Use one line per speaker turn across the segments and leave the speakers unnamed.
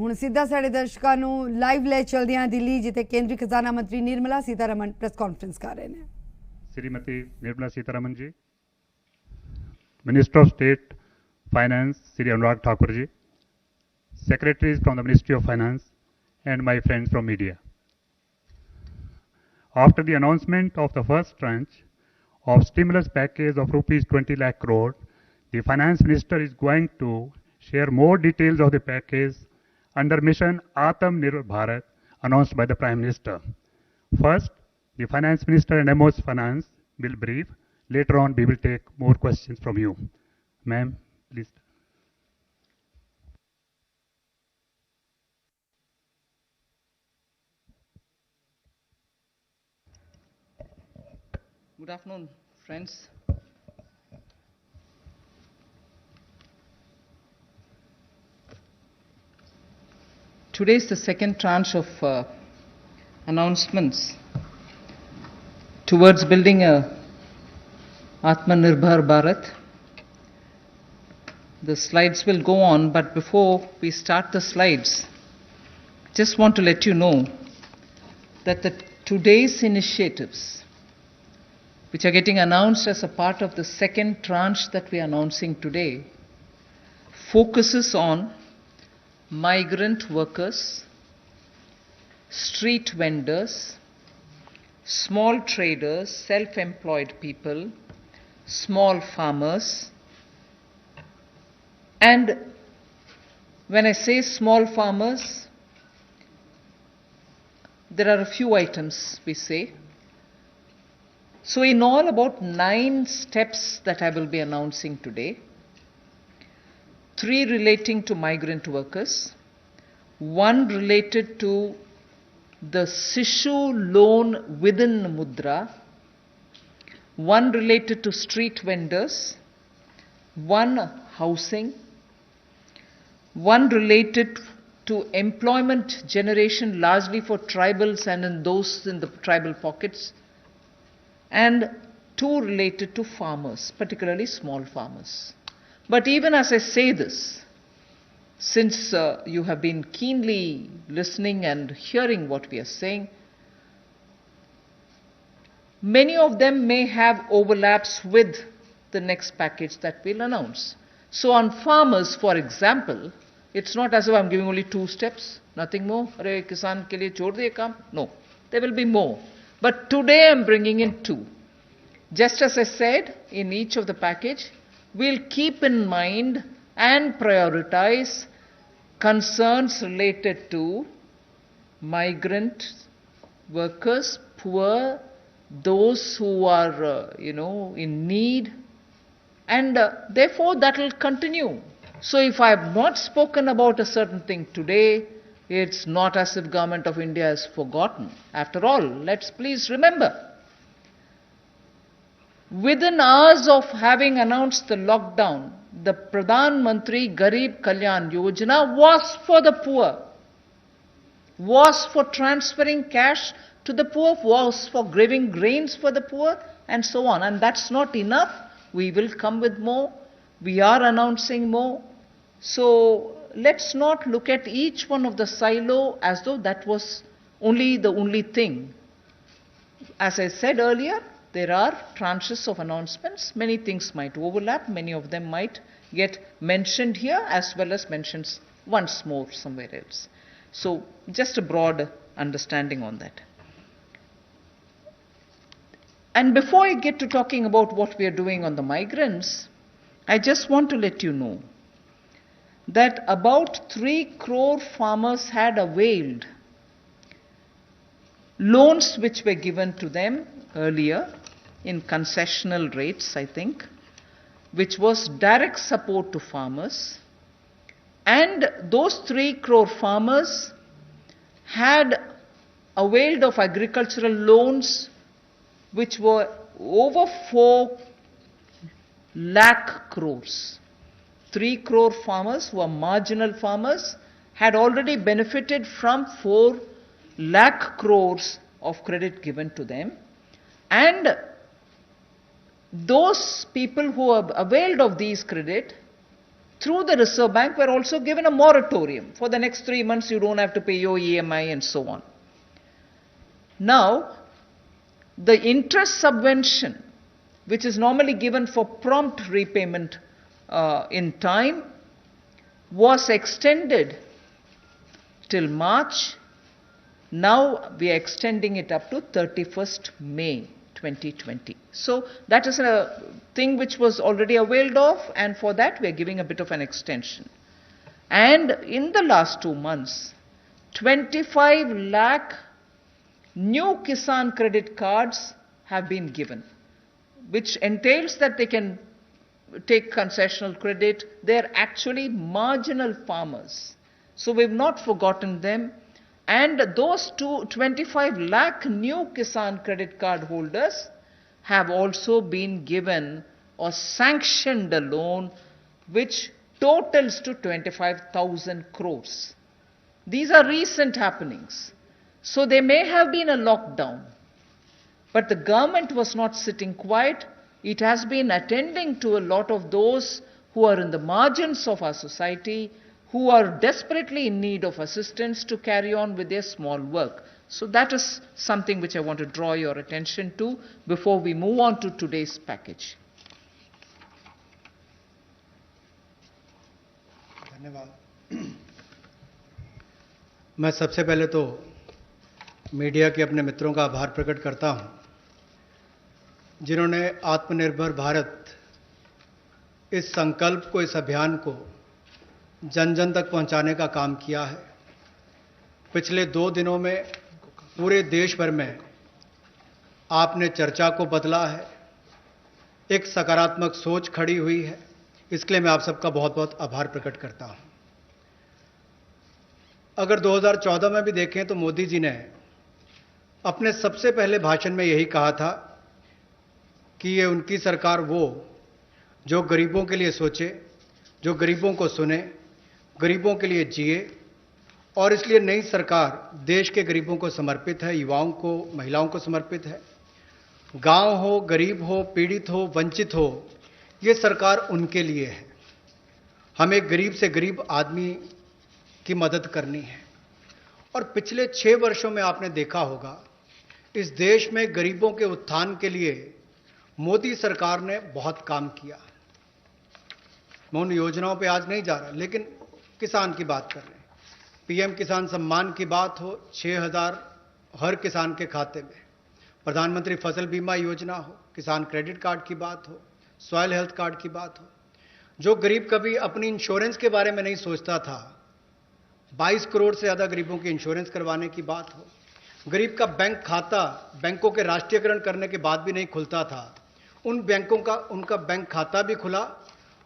ਹੁਣ ਸਿੱਧਾ ਸਾਡੇ ਦਰਸ਼ਕਾਂ ਨੂੰ ਲਾਈਵ ਲੈ ਚਲਦੇ ਹਾਂ ਦਿੱਲੀ, ਜਿੱਥੇ ਕੇਂਦਰੀ ਖਜ਼ਾਨਾ ਮੰਤਰੀ ਨਿਰਮਲਾ ਸੀਤਾਰਮਨ ਪ੍ਰੈਸ ਕਾਨਫਰੰਸ ਕਰ ਰਹੇ ਨੇ।
श्रीमती निर्मला सीतारमन जी, Minister of State Finance Sri Anurag Thakur ji, secretaries from the Ministry of Finance, and my friends from media. After the announcement of the first tranche of stimulus package of rupees 20 lakh crore, the Finance Minister is going to share more details of the package under Mission Atmanirbhar Bharat announced by the Prime Minister. First, the Finance Minister and MO's Finance will brief. Later on, we will take more questions from you. Ma'am, please.
Good afternoon, friends. Today is the second tranche of announcements towards building a Atmanirbhar Bharat. The slides will go on, but before we start the slides, just want to let you know that today's initiatives, which are getting announced as a part of the second tranche that we are announcing today, focuses on migrant workers, street vendors, small traders, self-employed people, small farmers. And when I say small farmers, there are a few items we say. So in all, about 9 steps that I will be announcing today. 3 relating to migrant workers, 1 related to the Sishu loan within Mudra, 1 related to street vendors, 1 housing, 1 related to employment generation largely for tribals and in those in the tribal pockets, and 2 related to farmers, particularly small farmers. But even as I say this, since you have been keenly listening and hearing what we are saying, many of them may have overlaps with the next package that we'll announce. So on farmers, for example, it's not as if I'm giving only 2 steps, nothing more. Arey kisan ke liye chhod diye kaam. No, there will be more. But today I'm bringing in 2. Just as I said, in each of the package, we'll keep in mind and prioritize concerns related to migrant workers, poor, those who are, in need, and therefore that will continue. So if I have not spoken about a certain thing today, it's not as if Government of India has forgotten. After all, let's please remember, within hours of having announced the lockdown, the Pradhan Mantri Garib Kalyan Yojana was for the poor, was for transferring cash to the poor, was for giving grains for the poor, and so on. And that's not enough. We will come with more. We are announcing more. So let's not look at each one of the silo as though that was the only thing. As I said earlier, there are tranches of announcements. Many things might overlap. Many of them might get mentioned here as well as mentioned once more somewhere else. So just a broad understanding on that. And before I get to talking about what we are doing on the migrants, I just want to let you know that about 3 crore farmers had availed loans which were given to them earlier in concessional rates, I think, which was direct support to farmers. And those 3 crore farmers had availed of agricultural loans which were over 4 lakh crores. 3 crore farmers who are marginal farmers had already benefited from 4 lakh crores of credit given to them. And those people who have availed of these credit through the Reserve Bank, were also given a moratorium. For the next 3 months, you don't have to pay your EMI and so on. Now, the interest subvention, which is normally given for prompt repayment in time, was extended till March. Now we are extending it up to 31st May 2020. So that is a thing which was already availed of, and for that we are giving a bit of an extension. And in the last 2 months, 25 lakh new Kisan credit cards have been given, which entails that they can take concessional credit. They're actually marginal farmers. So we've not forgotten them. And those 25 lakh new Kisan credit card holders have also been given or sanctioned a loan which totals to 25,000 crores. These are recent happenings. So there may have been a lockdown, but the government was not sitting quiet. It has been attending to a lot of those who are in the margins of our society, who are desperately in need of assistance to carry on with their small work. So that is something which I want to draw your attention to before we move on to today's package.
धन्यवाद। मैं सबसे पहले तो media के अपने मित्रों का आभार प्रकट करता हूं, जिन्होंने आत्मनिर्भर भारत इस संकल्प को, इस अभियान को जन जन तक पहुंचाने का काम किया है। पिछले 2 दिनों में पूरे देश भर में आपने चर्चा को बदला है, एक सकारात्मक सोच खड़ी हुई है। इसके लिए मैं आप सबका बहुत बहुत आभार प्रकट करता हूं। अगर 2014 में भी देखें तो मोदी जी ने अपने सबसे पहले भाषण में यही कहा था कि ये उनकी सरकार वो जो गरीबों के लिए सोचे, जो गरीबों को सुने, गरीबों के लिए जिए, और इसलिए नई सरकार देश के गरीबों को समर्पित है, युवाओं को, महिलाओं को समर्पित है। गांव हो, गरीब हो, पीड़ित हो, वंचित हो, ये सरकार उनके लिए है। हमें गरीब से गरीब आदमी की मदद करनी है। और पिछले 6 वर्षों में आपने देखा होगा, इस देश में गरीबों के उत्थान के लिए मोदी सरकार ने बहुत काम किया। मैं उन योजनाओं पे आज नहीं जा रहा, लेकिन किसान की बात कर रहे हैं। पीएम किसान सम्मान की बात हो, 6,000 हर किसान के खाते में, प्रधानमंत्री फसल बीमा योजना हो, किसान क्रेडिट कार्ड की बात हो, सॉइल हेल्थ कार्ड की बात हो। जो गरीब कभी अपनी इंश्योरेंस के बारे में नहीं सोचता था, 22 करोड़ से ज्यादा गरीबों की इंश्योरेंस करवाने की बात हो। गरीब का बैंक खाता बैंकों के राष्ट्रीयकरण करने के बाद भी नहीं खुलता था, उन बैंकों का उनका बैंक खाता भी खुला।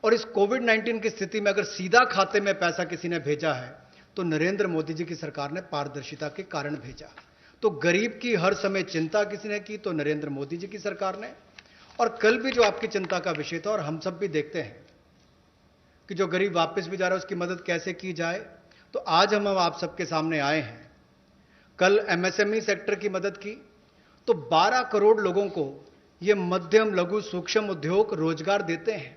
और इस कोविड-19 की स्थिति में अगर सीधा खाते में पैसा किसी ने भेजा है तो नरेंद्र मोदी जी की सरकार ने पारदर्शिता के कारण भेजा। तो गरीब की हर समय चिंता किसी ने की तो नरेंद्र मोदी जी की सरकार ने। और कल भी जो आपकी चिंता का विषय था, और हम सब भी देखते हैं कि जो गरीब वापस भी जा रहा है उसकी मदद कैसे की जाए, तो आज हम आप सबके सामने आए हैं। कल एमएसएमई सेक्टर की मदद की तो 12 करोड़ लोगों को ये मध्यम लघु सूक्ष्म उद्योग रोजगार देते हैं।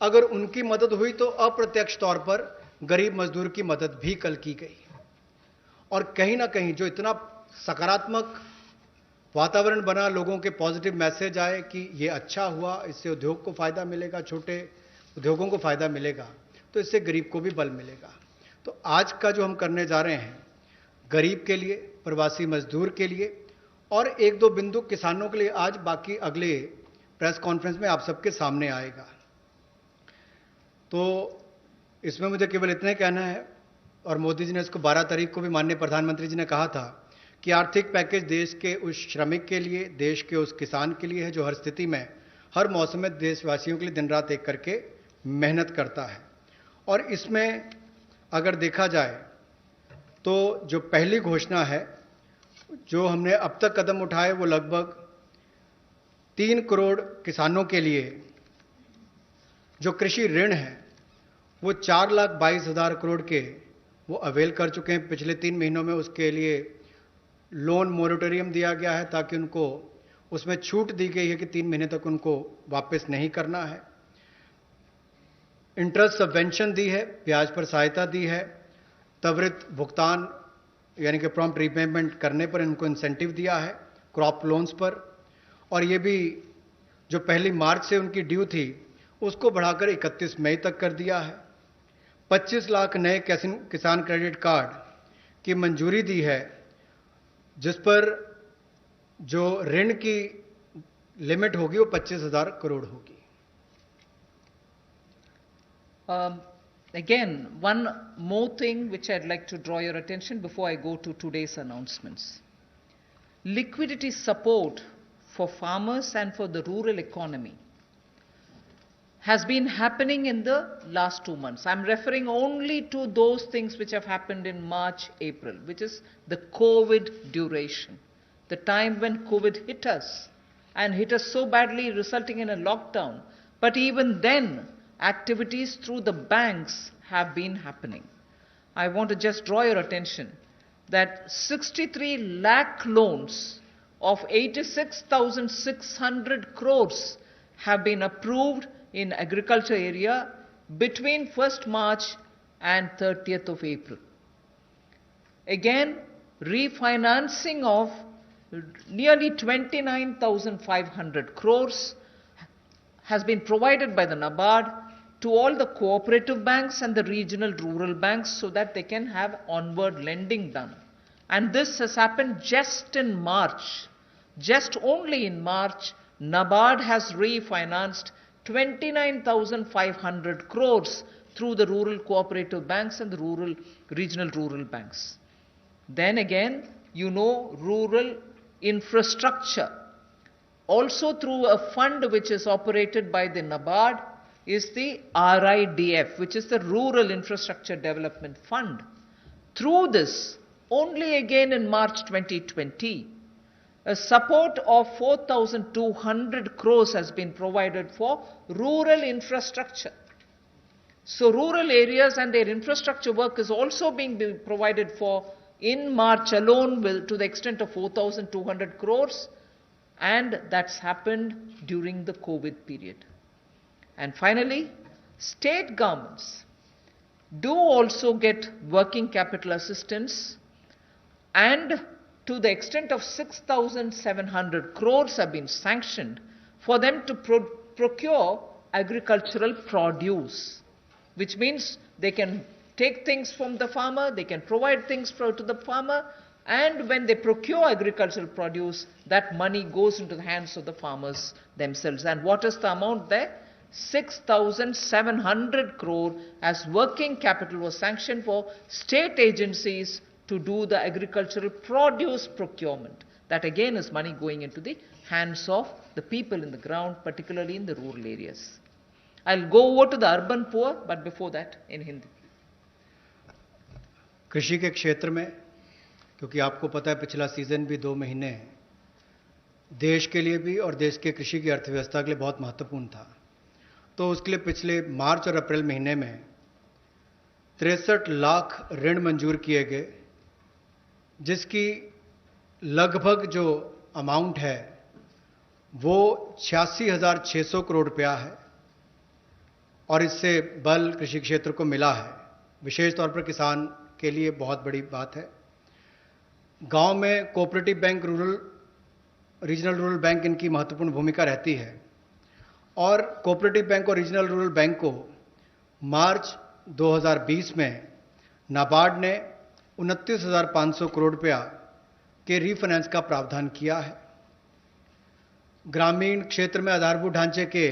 अगर उनकी मदद हुई तो अप्रत्यक्ष तौर पर गरीब मजदूर की मदद भी कल की गई। और कहीं ना कहीं जो इतना सकारात्मक वातावरण बना, लोगों के पॉजिटिव मैसेज आए कि ये अच्छा हुआ, इससे उद्योग को फायदा मिलेगा, छोटे उद्योगों को फायदा मिलेगा, तो इससे गरीब को भी बल मिलेगा। तो आज का जो हम करने जा रहे हैं, गरीब के लिए, प्रवासी मजदूर के लिए और 1-2 बिंदु किसानों के लिए, आज बाकी अगले प्रेस कॉन्फ्रेंस में आप सबके सामने आएगा। तो इसमें मुझे केवल इतना ही कहना है, और मोदी जी ने इसको 12 तारीख को भी माननीय प्रधानमंत्री जी ने कहा था कि आर्थिक पैकेज देश के उस श्रमिक के लिए, देश के उस किसान के लिए है जो हर स्थिति में, हर मौसम में देशवासियों के लिए दिन रात एक करके मेहनत करता है। और इसमें अगर देखा जाए तो जो पहली घोषणा है जो हमने अब तक कदम उठाए, वो लगभग 3 करोड़ किसानों के लिए जो कृषि ऋण है वो 4,22,000 करोड़ के वो अवेल कर चुके हैं। पिछले 3 महीनों में उसके लिए लोन मोरेटोरियम दिया गया है ताकि उनको उसमें छूट दी गई है कि 3 महीने तक उनको वापस नहीं करना है। इंटरेस्ट सबवेंशन दी है, ब्याज पर सहायता दी है, त्वरित भुगतान यानी कि प्रॉम्प्ट रीपेमेंट करने पर इनको इंसेंटिव दिया है, क्रॉप लोन्स पर, और ये भी जो 1 मार्च से उनकी ड्यू थी उसको बढ़ाकर 31 मई तक कर दिया है। 25 लाख नए किसान क्रेडिट कार्ड की मंजूरी दी है, जिस पर जो ऋण की लिमिट होगी वो 25,000 करोड़ होगी।
Again, one more thing which I'd like to draw your attention before I go to today's announcements. Liquidity support for farmers and for the rural economy has been happening in the last 2 months. I'm referring only to those things which have happened in March, April, which is the COVID duration, the time when COVID hit us and hit us so badly, resulting in a lockdown. But even then, activities through the banks have been happening. I want to just draw your attention that 63 lakh loans of 86,600 crores have been approved in agriculture area between 1st March and 30th of April. Again, refinancing of nearly 29,500 crores has been provided by the NABARD to all the cooperative banks and the regional rural banks so that they can have onward lending done. And this has happened just in March. Just only in March, NABARD has refinanced 29,500 crores through the rural cooperative banks and the regional rural banks. Then again, rural infrastructure. Also through a fund which is operated by the NABARD is the RIDF, which is the Rural Infrastructure Development Fund. Through this, only again in March 2020, a support of 4,200 crores has been provided for rural infrastructure. So rural areas and their infrastructure work is also being provided for in March alone to the extent of 4,200 crores, and that's happened during the COVID period. And finally, state governments do also get working capital assistance, and to the extent of 6,700 crores have been sanctioned for them to procure agricultural produce, which means they can take things from the farmer, they can provide things to the farmer, and when they procure agricultural produce, that money goes into the hands of the farmers themselves. And what is the amount there? 6,700 crore as working capital was sanctioned for state agencies to do the agricultural produce procurement. That again is money going into the hands of the people in the ground, particularly in the rural areas. I'll go over to the urban poor, but before that in Hindi.
कृषि के क्षेत्र में, क्योंकि आपको पता है पिछला season भी 2 महीने देश के लिए भी और देश के कृषि की अर्थव्यवस्था के लिए बहुत महत्वपूर्ण था, तो उसके लिए पिछले मार्च और अप्रैल महीने में 63 लाख ऋण मंजूर किए गए, जिसकी लगभग जो अमाउंट है वो 86,600 करोड़ रुपया है, और इससे बल कृषि क्षेत्र को मिला है। विशेष तौर पर किसान के लिए बहुत बड़ी बात है। गांव में cooperative bank, regional rural bank इनकी महत्वपूर्ण भूमिका रहती है, और कोऑपरेटिव बैंक और रीजनल रूरल बैंक को मार्च 2020 में नाबार्ड ने 29,500 करोड़ रुपया के रीफाइनेंस का प्रावधान किया है। ग्रामीण क्षेत्र में आधारभूत ढांचे के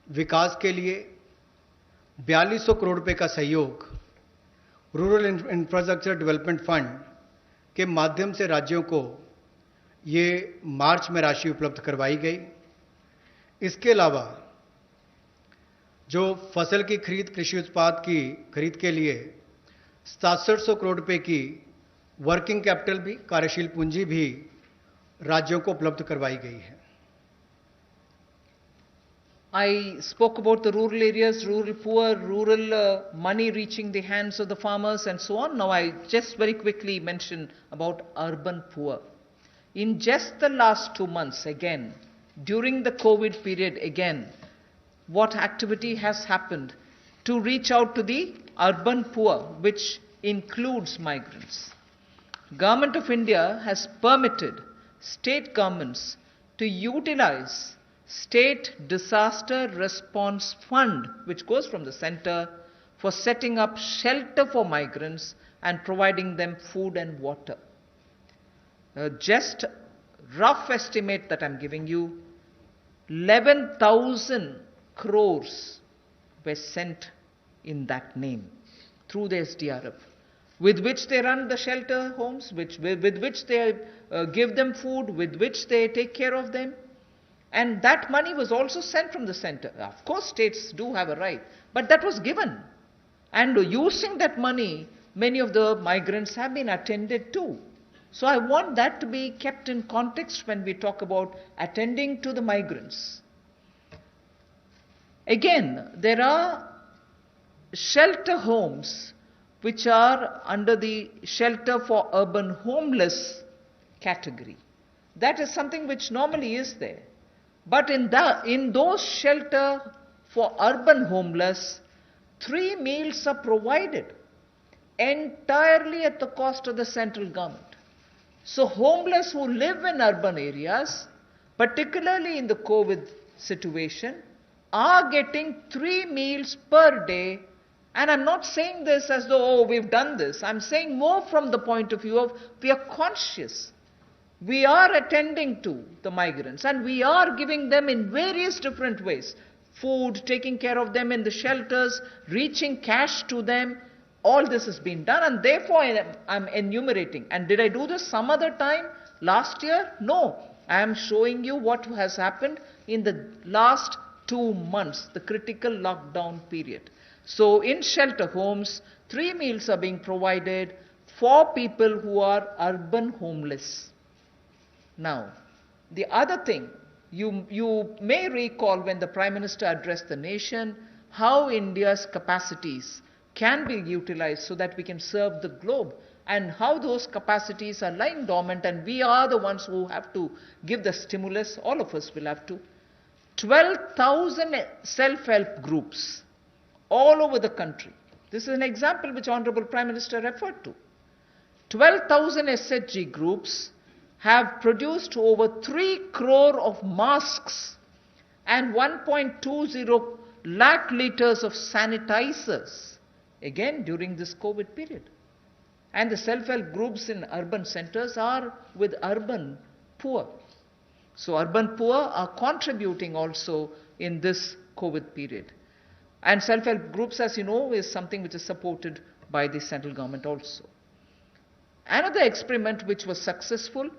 विकास के लिए 4200 करोड़ रुपए का सहयोग रूरल इंफ्रास्ट्रक्चर डेवलपमेंट फंड के माध्यम से राज्यों को ये मार्च में राशि उपलब्ध करवाई गई। इसके अलावा जो फसल की खरीद, कृषि उत्पाद की खरीद के लिए 6700 करोड़ रुपए की वर्किंग कैपिटल भी, कार्यशील पूंजी भी राज्यों को उपलब्ध करवाई गई है।
I spoke about the rural areas, rural poor, rural money reaching the hands of the farmers and so on. Now I just very quickly mention about urban poor. In just the last 2 months again, during the COVID period again, what activity has happened to reach out to the urban poor, which includes migrants. Government of India has permitted state governments to utilize State Disaster Response Fund, which goes from the center, for setting up shelter for migrants and providing them food and water. Just rough estimate that I'm giving you, 11,000 crores were sent in that name through the SDRF, with which they run the shelter homes, with which they give them food, with which they take care of them. And that money was also sent from the center. Of course, states do have a right, but that was given. And using that money, many of the migrants have been attended to. So I want that to be kept in context when we talk about attending to the migrants. Again, there are shelter homes which are under the shelter for urban homeless category. That is something which normally is there. But in those shelter for urban homeless, 3 meals are provided entirely at the cost of the central government. So homeless who live in urban areas, particularly in the COVID situation, are getting 3 meals per day. And I'm not saying this as though, oh, we've done this. I'm saying more from the point of view of we are conscious. We are attending to the migrants and we are giving them in various different ways. Food, taking care of them in the shelters, reaching cash to them. All this has been done and therefore I'm enumerating. And did I do this some other time? Last year? No. I am showing you what has happened in the last 2 months, the critical lockdown period. So in shelter homes, 3 meals are being provided for people who are urban homeless. Now, the other thing, you may recall when the Prime Minister addressed the nation, how India's capacities can be utilized so that we can serve the globe, and how those capacities are lying dormant and we are the ones who have to give the stimulus, all of us will have to. 12,000 self-help groups all over the country. This is an example which Honorable Prime Minister referred to. 12,000 SHG groups have produced over 3 crore of masks and 1.20 lakh liters of sanitizers, again during this COVID period. And the self-help groups in urban centers are with urban poor. So urban poor are contributing also in this COVID period. And self-help groups, as you know, is something which is supported by the central government also. Another experiment which was successful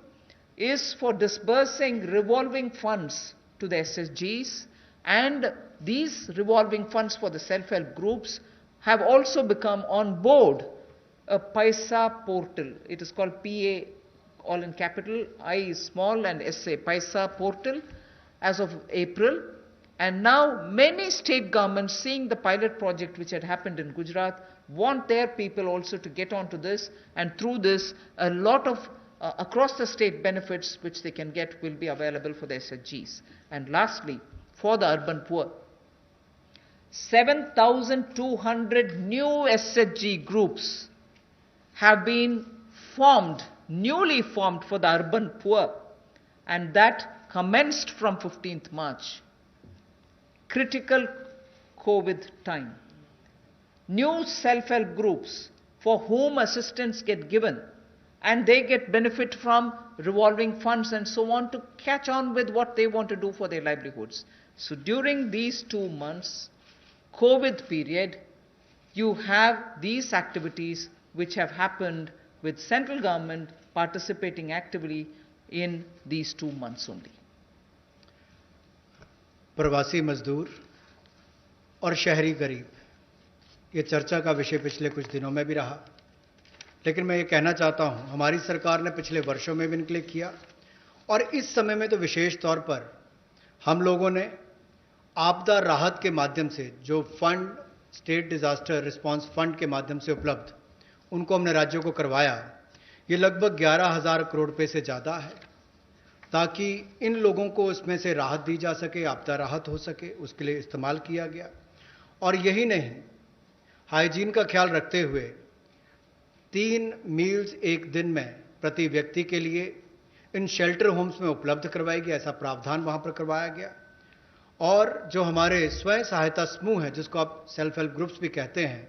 is for disbursing revolving funds to the SSGs, and these revolving funds for the self-help groups have also become on board a Paisa portal. It is called PA, all in capital, I is small and SA, Paisa portal, as of April. And now many state governments, seeing the pilot project which had happened in Gujarat, want their people also to get onto this, and through this a lot of across the state benefits which they can get will be available for the SHGs. And lastly, for the urban poor, 7,200 new SHG groups have been formed, newly formed for the urban poor, and that commenced from 15th March. Critical COVID time. New self-help groups for whom assistance get given, and they get benefit from revolving funds and so on to catch on with what they want to do for their livelihoods. So during these 2 months, COVID period, you have these activities which have happened with central government participating actively in these 2 months only.
प्रवासी मजदूर और शहरी गरीब, ये चर्चा का विषय पिछले कुछ दिनों में भी रहा। लेकिन मैं ये कहना चाहता हूं, हमारी सरकार ने पिछले वर्षों में भी इनक्लेम किया और इस समय में तो विशेष तौर पर हम लोगों ने आपदा राहत के माध्यम से जो fund, state disaster response fund के माध्यम से उपलब्ध, उनको हमने राज्यों को करवाया। ये लगभग 11,000 करोड़ रुपए से ज़्यादा है, ताकि इन लोगों को इसमें से राहत दी जा सके, आपदा राहत हो सके, उसके लिए इस्तेमाल किया गया। और यही नहीं, हाइजीन का ख्याल रखते हुए 3 मील्स एक दिन में प्रति व्यक्ति के लिए इन शेल्टर होम्स में उपलब्ध करवाई गई, ऐसा प्रावधान वहां पर करवाया गया। और जो हमारे स्वयं सहायता समूह हैं, जिसको आप सेल्फ हेल्प ग्रुप्स भी कहते हैं,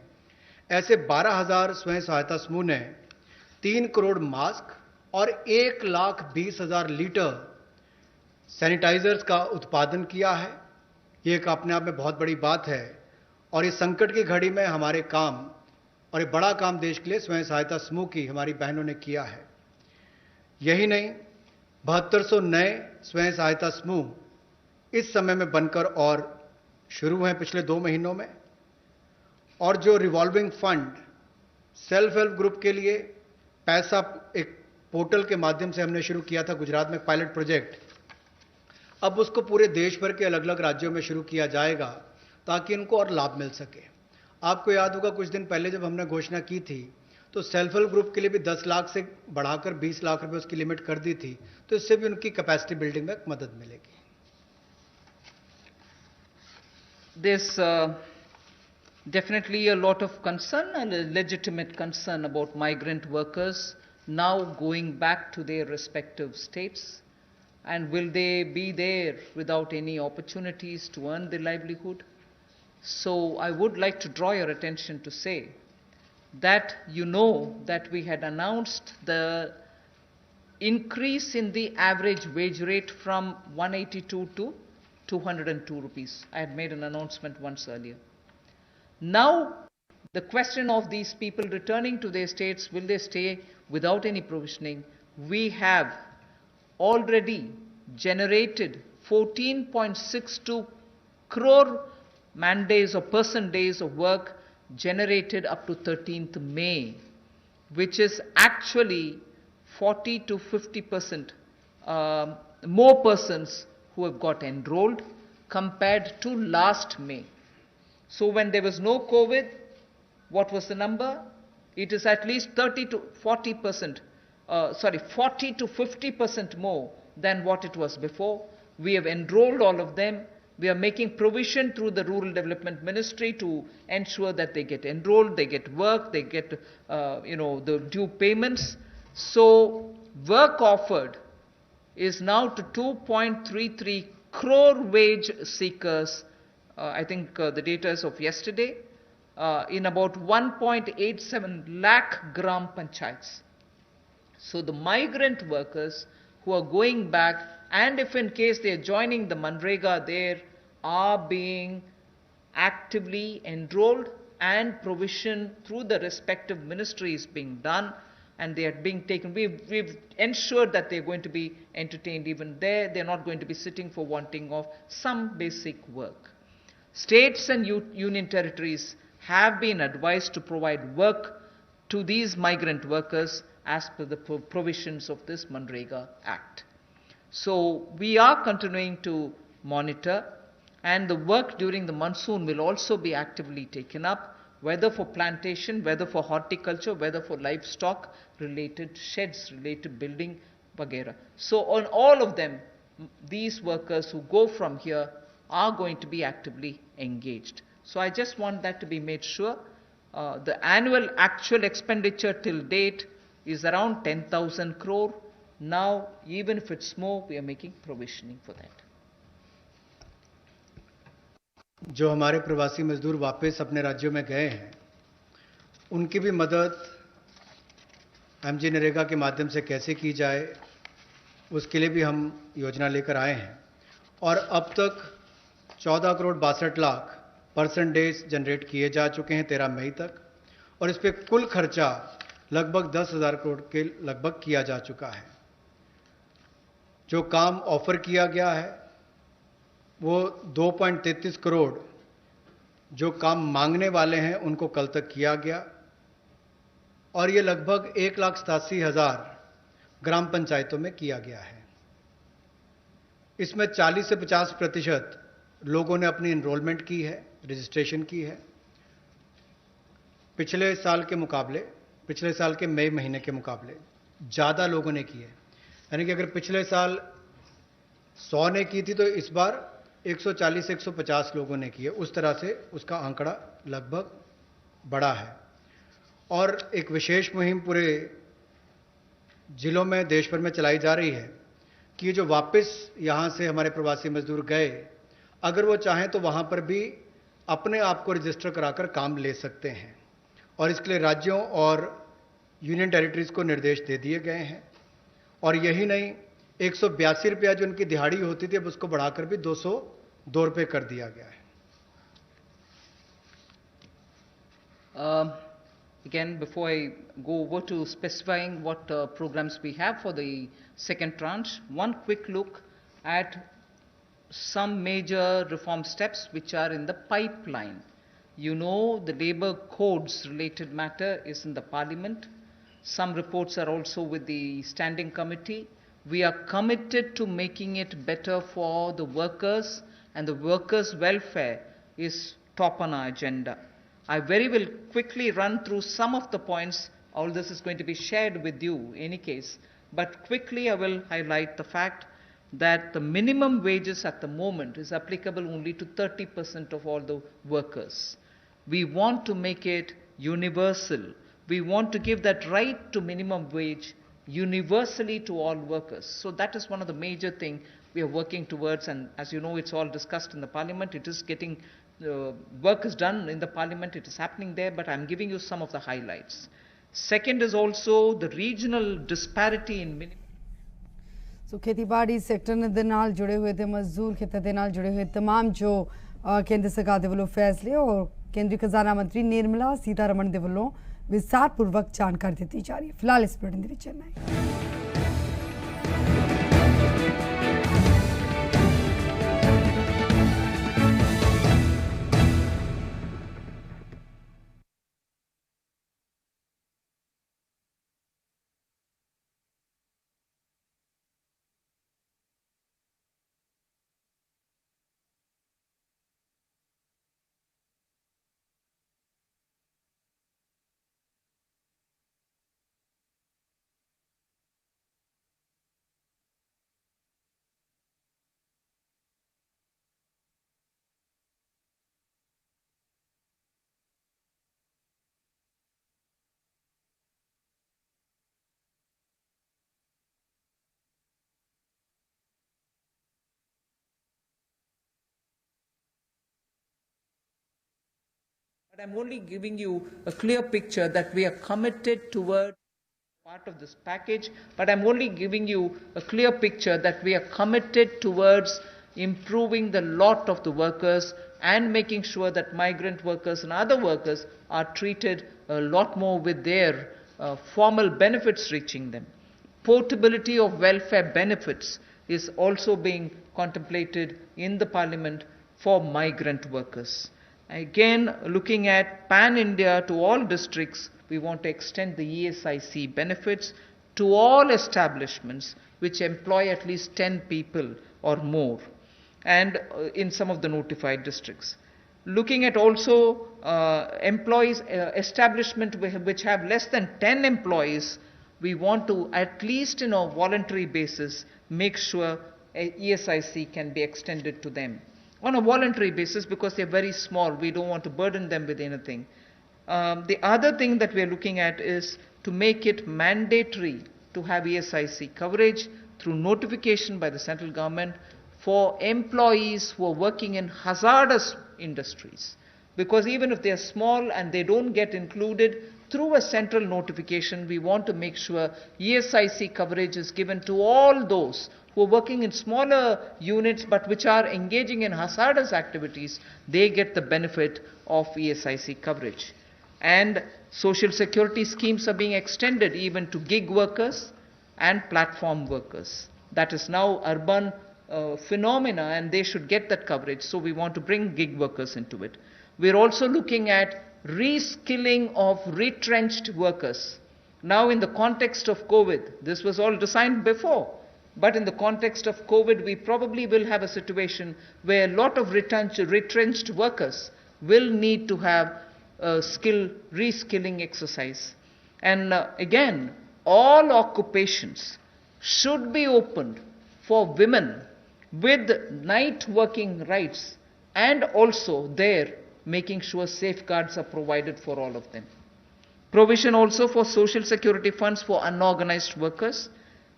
ऐसे 12,000 स्वयं सहायता समूह ने 3 करोड़ मास्क और 1,20,000 लीटर सैनिटाइजर्स का उत्पादन किया है। ये एक अपने आप में बहुत बड़ी बात है और इस संकट की घड़ी में हमारे काम और एक बड़ा काम देश के लिए स्वयं सहायता समूह की हमारी बहनों ने किया है। यही नहीं, 7200 नए स्वयं सहायता समूह इस समय में बनकर और शुरू हैं पिछले 2 महीनों में। और जो revolving fund self help group के लिए पैसा एक पोर्टल के माध्यम से हमने शुरू किया था गुजरात में पायलट प्रोजेक्ट, अब उसको पूरे देश भर के अलग अलग राज्यों में शुरू किया जाएगा ताकि इनको और लाभ मिल सके। आपको याद होगा कुछ दिन पहले जब हमने घोषणा की थी तो सेल्फ हेल्प ग्रुप के लिए भी 10 लाख से बढ़ाकर 20 लाख रुपए उसकी लिमिट कर दी थी, तो इससे भी उनकी कैपेसिटी बिल्डिंग में मदद मिलेगी।
There's definitely a lot of concern and a legitimate concern about migrant workers now going back to their respective states. And will they be there without any opportunities to earn their livelihood? So I would like to draw your attention to say that you know that we had announced the increase in the average wage rate from 182 to 202 rupees. I had made an announcement once earlier. Now, the question of these people returning to their states, will they stay without any provisioning? We have already generated 14.62 crore man days or person days of work generated up to 13th May, which is actually 40 to 50% more persons who have got enrolled compared to last May. So when there was no COVID, what was the number? It is at least 30 to 40%, 40 to 50% more than what it was before. We have enrolled all of them. We are making provision through the Rural Development Ministry to ensure that they get enrolled, they get work, they get the due payments. So work offered is now to 2.33 crore wage seekers. I think the data is of yesterday, in about 1.87 lakh gram panchayats. So the migrant workers who are going back, and if in case they are joining the Manrega, there are being actively enrolled and provision through the respective ministries being done, and they are being taken. We've ensured that they're going to be entertained even there. They're not going to be sitting for wanting of some basic work. States and union territories have been advised to provide work to these migrant workers as per the provisions of this Manrega Act. So we are continuing to monitor, and the work during the monsoon will also be actively taken up, whether for plantation, whether for horticulture, whether for livestock related sheds, related building, vagera. So on all of them, these workers who go from here are going to be actively engaged. So I just want that to be made sure. The annual actual expenditure till date is around 10,000 crore. Now, even if it's more, we are making provisioning for that.
जो हमारे प्रवासी मजदूर वापस अपने राज्यों में गए हैं, उनकी भी मदद एमजी नरेगा के माध्यम से कैसे की जाए, उसके लिए भी हम योजना लेकर आए हैं। और अब तक 14 crore 62 lakh person days generate किए जा चुके हैं 13 मई तक, और इस पर कुल खर्चा लगभग 10,000 करोड़ के लगभग किया जा चुका है। जो काम ऑफर किया गया है वो 2.33 करोड़ जो काम मांगने वाले हैं उनको कल तक किया गया, और ये लगभग 1,87,000 ग्राम पंचायतों में किया गया है। इसमें 40 से 50% लोगों ने अपनी एनरोलमेंट की है, रजिस्ट्रेशन की है। पिछले साल के मई महीने के मुकाबले ज़्यादा लोगों ने की है। यानी कि अगर पिछले साल 100 ने की थी तो इस बार 140 से 150 लोगों ने की है। उस तरह से उसका आंकड़ा लगभग बढ़ा है और एक विशेष मुहिम पूरे जिलों में देश भर में चलाई जा रही है कि ये जो वापस यहाँ से हमारे प्रवासी मजदूर गए, अगर वो चाहें तो वहाँ पर भी अपने आप को रजिस्टर कराकर काम ले सकते हैं और इसके लिए राज्यों और यूनियन टेरिटरीज को निर्देश दे दिए गए हैं। और यही नहीं, 182 रुपया जो उनकी दिहाड़ी होती थी अब उसको बढ़ाकर भी 202 रुपये कर दिया गया है।
Again, before I go over to specifying what programs we have for the second tranche, one quick look at some major reform steps which are in the pipeline. You know, the labor codes related matter is in the parliament. Some reports are also with the standing committee. We are committed to making it better for the workers, and the workers' welfare is top on our agenda. I very will quickly run through some of the points. All this is going to be shared with you in any case. But quickly I will highlight the fact that the minimum wages at the moment is applicable only to 30% of all the workers. We want to make it universal. We want to give that right to minimum wage universally to all workers. So that is one of the major things we are working towards, and as you know, it's all discussed in the parliament. It is getting work is done in the parliament, it is happening there, but I'm giving you some of the highlights. Second is also the regional disparity in minimum.
सो खेतीबाड़ी sector ਦੇ ਨਾਲ जुड़े हुए थे मजदूर खेतर ਦੇ ਨਾਲ जुड़े हुए तमाम जो केंद्र सरकार ਦੇ ਵੱਲੋਂ फैसले और केंद्रीय खजाना मंत्री निर्मला सीतारमण ਦੇ ਵੱਲੋਂ विस्तारपूर्वक जानकारी दी जा रही है। फिलहाल इस बुलेटिन ਦੇ ਵਿੱਚ ਇੰਨਾ ਹੀ।
But I'm only giving you a clear picture that we are committed toward part of this package, but I'm only giving you a clear picture that we are committed towards improving the lot of the workers and making sure that migrant workers and other workers are treated a lot more with their formal benefits reaching them. Portability of welfare benefits is also being contemplated in the parliament for migrant workers. Again, looking at pan-India to all districts, we want to extend the ESIC benefits to all establishments which employ at least 10 people or more, and in some of the notified districts. Looking at also employees, establishment which have less than 10 employees, we want to, at least in a voluntary basis, make sure ESIC can be extended to them. On a voluntary basis, because they're very small, we don't want to burden them with anything. The other thing that we're looking at is to make it mandatory to have ESIC coverage through notification by the central government for employees who are working in hazardous industries. Because even if they're small and they don't get included, through a central notification, we want to make sure ESIC coverage is given to all those who are working in smaller units but which are engaging in hazardous activities. They get the benefit of ESIC coverage. And social security schemes are being extended even to gig workers and platform workers. That is now urban phenomena, and they should get that coverage. So we want to bring gig workers into it. We're also looking at reskilling of retrenched workers. Now in the context of COVID, this was all designed before, but in the context of COVID, we probably will have a situation where a lot of retrenched workers will need to have a reskilling exercise. And again, all occupations should be opened for women with night working rights, and also there making sure safeguards are provided for all of them. Provision also for social security funds for unorganized workers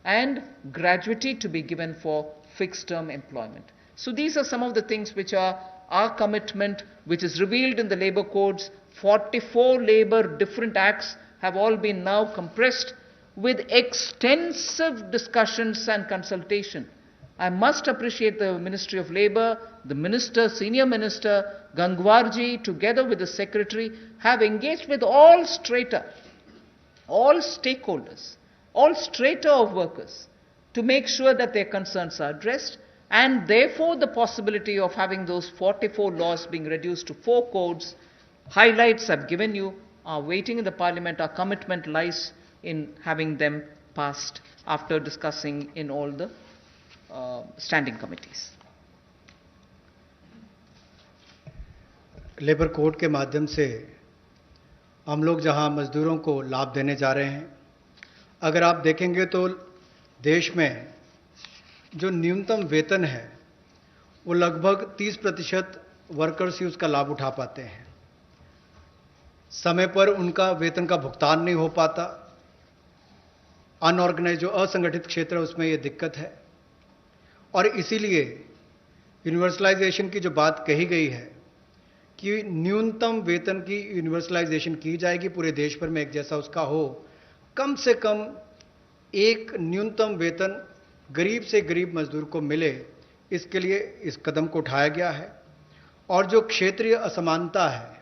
and gratuity to be given for fixed term employment. So these are some of the things which are our commitment, which is revealed in the labor codes. 44 labor different acts have all been now compressed with extensive discussions and consultation. I must appreciate the Ministry of Labour, the Minister, Senior Minister, Gangwarji, together with the Secretary, have engaged with all strata, all stakeholders, all strata of workers, to make sure that their concerns are addressed, and therefore the possibility of having those 44 laws being reduced to 4 codes, highlights I've given you, are waiting in the Parliament. Our commitment lies in having them passed after discussing in all the standing committees.
Labour code के माध्यम से हम लोग जहां मजदूरों को लाभ देने जा रहे हैं, अगर आप देखेंगे तो देश में जो न्यूनतम वेतन है वो लगभग 30% वर्कर्स ही उसका लाभ उठा पाते हैं। समय पर उनका वेतन का भुगतान नहीं हो पाता। अनऑर्गेनाइज जो असंगठित क्षेत्र है उसमें ये दिक्कत है, और इसीलिए यूनिवर्सलाइजेशन की जो बात कही गई है कि न्यूनतम वेतन की यूनिवर्सलाइजेशन की जाएगी, पूरे देश भर में एक जैसा उसका हो, कम से कम एक न्यूनतम वेतन गरीब से गरीब मजदूर को मिले, इसके लिए इस कदम को उठाया गया है। और जो क्षेत्रीय असमानता है,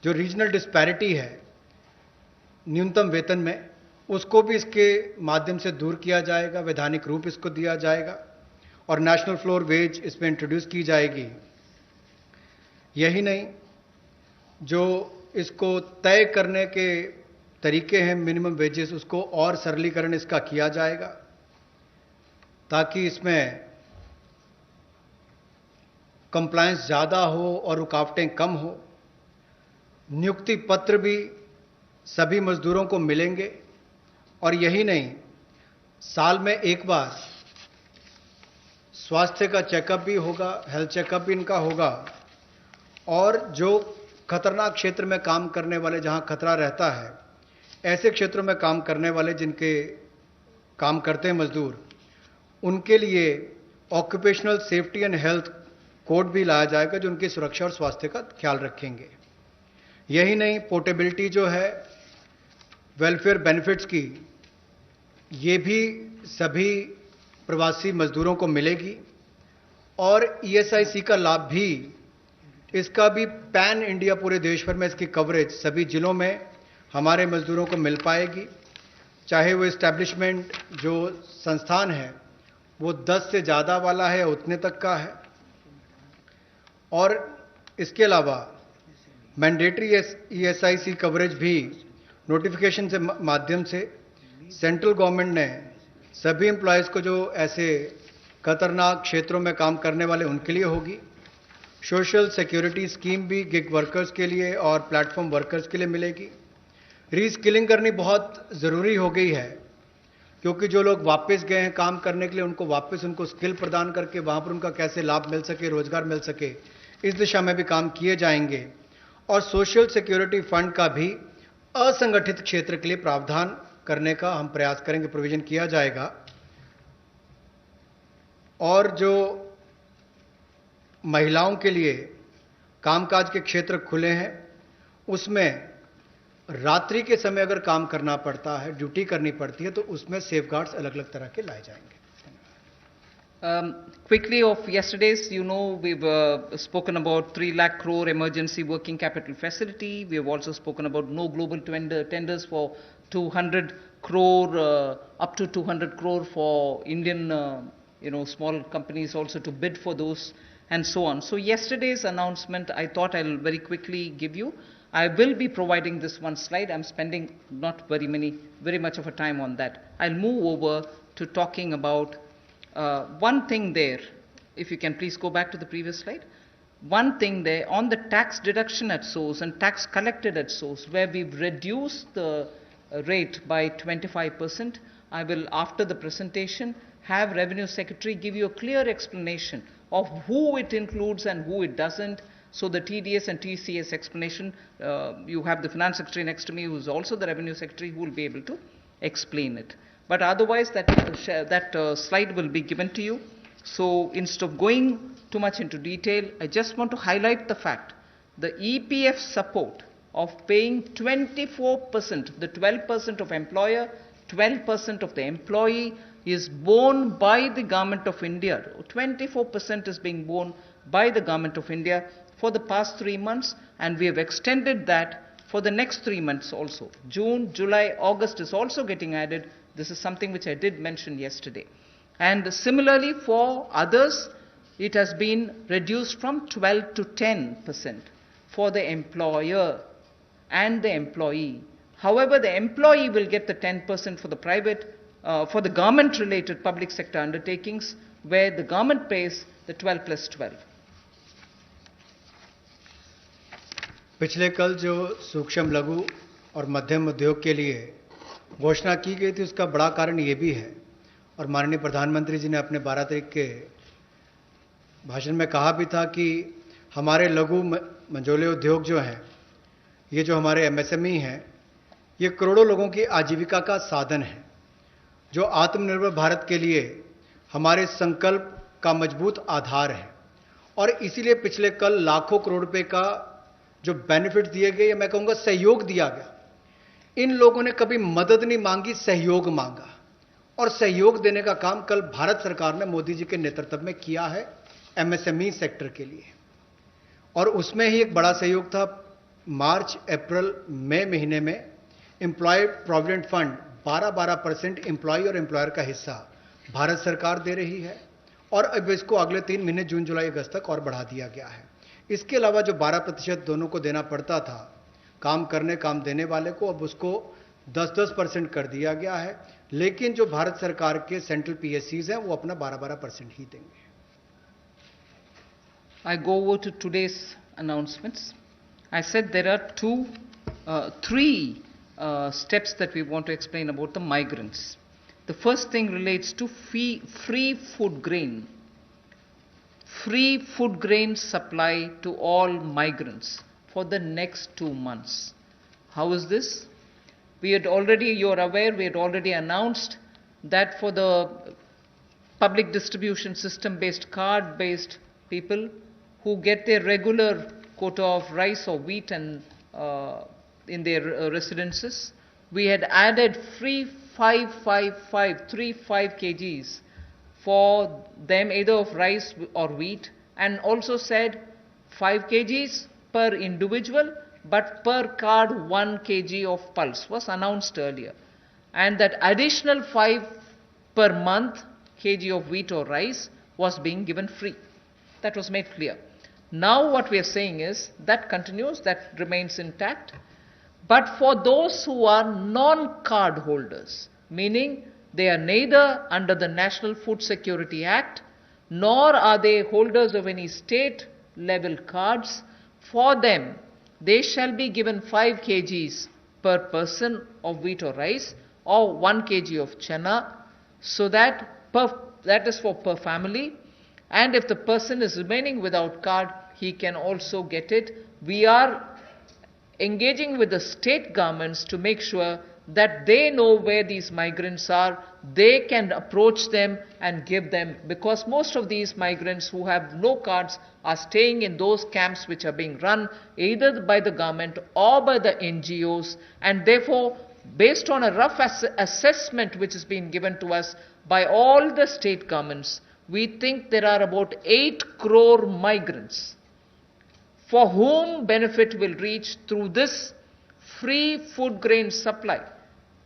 जो रीजनल डिस्पैरिटी है न्यूनतम वेतन में, उसको भी इसके माध्यम से दूर किया जाएगा, वैधानिक रूप इसको दिया जाएगा और नेशनल फ्लोर वेज इसमें इंट्रोड्यूस की जाएगी। यही नहीं, जो इसको तय करने के तरीके हैं मिनिमम वेजेस, उसको और सरलीकरण इसका किया जाएगा ताकि इसमें कंप्लायंस ज़्यादा हो और रुकावटें कम हो। नियुक्ति पत्र भी सभी मजदूरों को मिलेंगे, और यही नहीं, साल में एक बार स्वास्थ्य का चेकअप भी होगा, हेल्थ चेकअप भी इनका होगा। और जो खतरनाक क्षेत्र में काम करने वाले, जहां खतरा रहता है, ऐसे क्षेत्रों में काम करने वाले जिनके काम करते हैं मजदूर, उनके लिए occupational safety and health code भी लाया जाएगा जो उनकी सुरक्षा और स्वास्थ्य का ख्याल रखेंगे। यही नहीं, पोर्टेबिलिटी जो है वेलफेयर बेनिफिट्स की, ये भी सभी प्रवासी मजदूरों को मिलेगी। और ईएसआईसी का लाभ भी, इसका भी पैन इंडिया पूरे देश भर में इसकी कवरेज सभी जिलों में हमारे मजदूरों को मिल पाएगी। चाहे वो एस्टैब्लिशमेंट जो संस्थान है वो 10 से ज़्यादा वाला है, उतने तक का है। और इसके अलावा मैंडेटरी ईएसआईसी कवरेज भी नोटिफिकेशन से माध्यम से सेंट्रल गवर्नमेंट ने सभी एम्प्लॉयज़ को जो ऐसे खतरनाक क्षेत्रों में काम करने वाले उनके लिए होगी। सोशल सिक्योरिटी स्कीम भी गिग वर्कर्स के लिए और प्लेटफॉर्म वर्कर्स के लिए मिलेगी। रीस्किलिंग करनी बहुत ज़रूरी हो गई है, क्योंकि जो लोग वापस गए हैं काम करने के लिए, उनको वापस उनको स्किल प्रदान करके वहाँ पर उनका कैसे लाभ मिल सके, रोजगार मिल सके, इस दिशा में भी काम किए जाएंगे। और सोशल सिक्योरिटी फंड का भी असंगठित क्षेत्र के लिए प्रावधान करने का हम प्रयास करेंगे, प्रोविजन किया जाएगा। और जो महिलाओं के लिए कामकाज के क्षेत्र खुले हैं, उसमें रात्रि के समय अगर काम करना पड़ता है, ड्यूटी करनी पड़ती है, तो उसमें सेफगार्ड्स अलग अलग तरह के लाए जाएंगे।
Quickly of yesterday's, you know, we've spoken about 3 lakh crore emergency working capital facility. We have also spoken about no global tenders for 200 crore, up to 200 crore for Indian, small companies also to bid for those, and so on. So yesterday's announcement, I thought I'll very quickly give you. I will be providing this one slide. I'm spending not very much of a time on that. I'll move over to talking about one thing there. If you can please go back to the previous slide. One thing there on the tax deduction at source and tax collected at source, where we've reduced the rate by 25%. I will, after the presentation, have Revenue Secretary give you a clear explanation of who it includes and who it doesn't, So the TDS and TCS explanation, you have the finance secretary next to me who is also the revenue secretary who will be able to explain it. But otherwise that slide will be given to you. So instead of going too much into detail, I just want to highlight the fact the EPF support of paying 24%, the 12% of employer, 12% of the employee is borne by the Government of India. 24% is being borne by the Government of India for the past 3 months, and we have extended that for the next 3 months also. June, July, August is also getting added. This is something which I did mention yesterday. And similarly for others, it has been reduced from 12 to 10% for the employer and the employee. However, the employee will get the 10% for the private, for the government-related public sector undertakings, where the government pays the 12 plus 12.
पिछले कल जो सूक्ष्म लघु और मध्यम उद्योग के लिए घोषणा की गई थी, उसका बड़ा कारण ये भी है, और माननीय प्रधानमंत्री जी ने अपने 12 तारीख के भाषण में कहा भी था कि हमारे लघु मंझोले उद्योग जो हैं, ये जो हमारे एमएसएमई हैं, ये करोड़ों लोगों की आजीविका का साधन है, जो आत्मनिर्भर भारत के लिए हमारे संकल्प का मजबूत आधार है। और इसीलिए पिछले कल लाखों करोड़ रुपए का जो बेनिफिट दिए गए, मैं कहूँगा सहयोग दिया गया। इन लोगों ने कभी मदद नहीं मांगी, सहयोग मांगा, और सहयोग देने का काम कल भारत सरकार ने मोदी जी के नेतृत्व में किया है एमएसएमई सेक्टर के लिए। और उसमें ही एक बड़ा सहयोग था। मार्च, अप्रैल, मई महीने में एम्प्लॉय प्रोविडेंट फंड 12% एम्प्लॉय और एम्प्लॉयर का हिस्सा भारत सरकार दे रही है, और अब इसको अगले 3 महीने जून, जुलाई, अगस्त तक और बढ़ा दिया गया है। इसके अलावा जो 12% दोनों को देना पड़ता था काम देने वाले को, अब उसको 10% कर दिया गया है। लेकिन जो भारत सरकार के सेंट्रल पीएससीज हैं, वो अपना 12% ही देंगे।
I go over to today's announcements. I said there are three steps that we want to explain about the migrants. The first thing relates to free food grain. Free food grain supply to all migrants for the next 2 months. How is this? You're aware, we had already announced that for the public distribution system based, card based people who get their regular quota of rice or wheat and in their residences, we had added free 5 kgs for them, either of rice or wheat, and also said 5 kgs per individual, but per card 1 kg of pulse was announced earlier. And that additional 5 per month kg of wheat or rice was being given free. That was made clear. Now what we are saying is that continues, that remains intact. But for those who are non-card holders, meaning they are neither under the National Food Security Act, nor are they holders of any state level cards, for them they shall be given 5 kgs per person of wheat or rice, or 1 kg of chana, so that is for per family. And if the person is remaining without card, he can also get it. We are engaging with the state governments to make sure that they know where these migrants are, they can approach them and give them, because most of these migrants who have no cards are staying in those camps which are being run either by the government or by the NGOs, and therefore, based on a rough assessment which has been given to us by all the state governments, we think there are about 8 crore migrants for whom benefit will reach through this free food grain supply.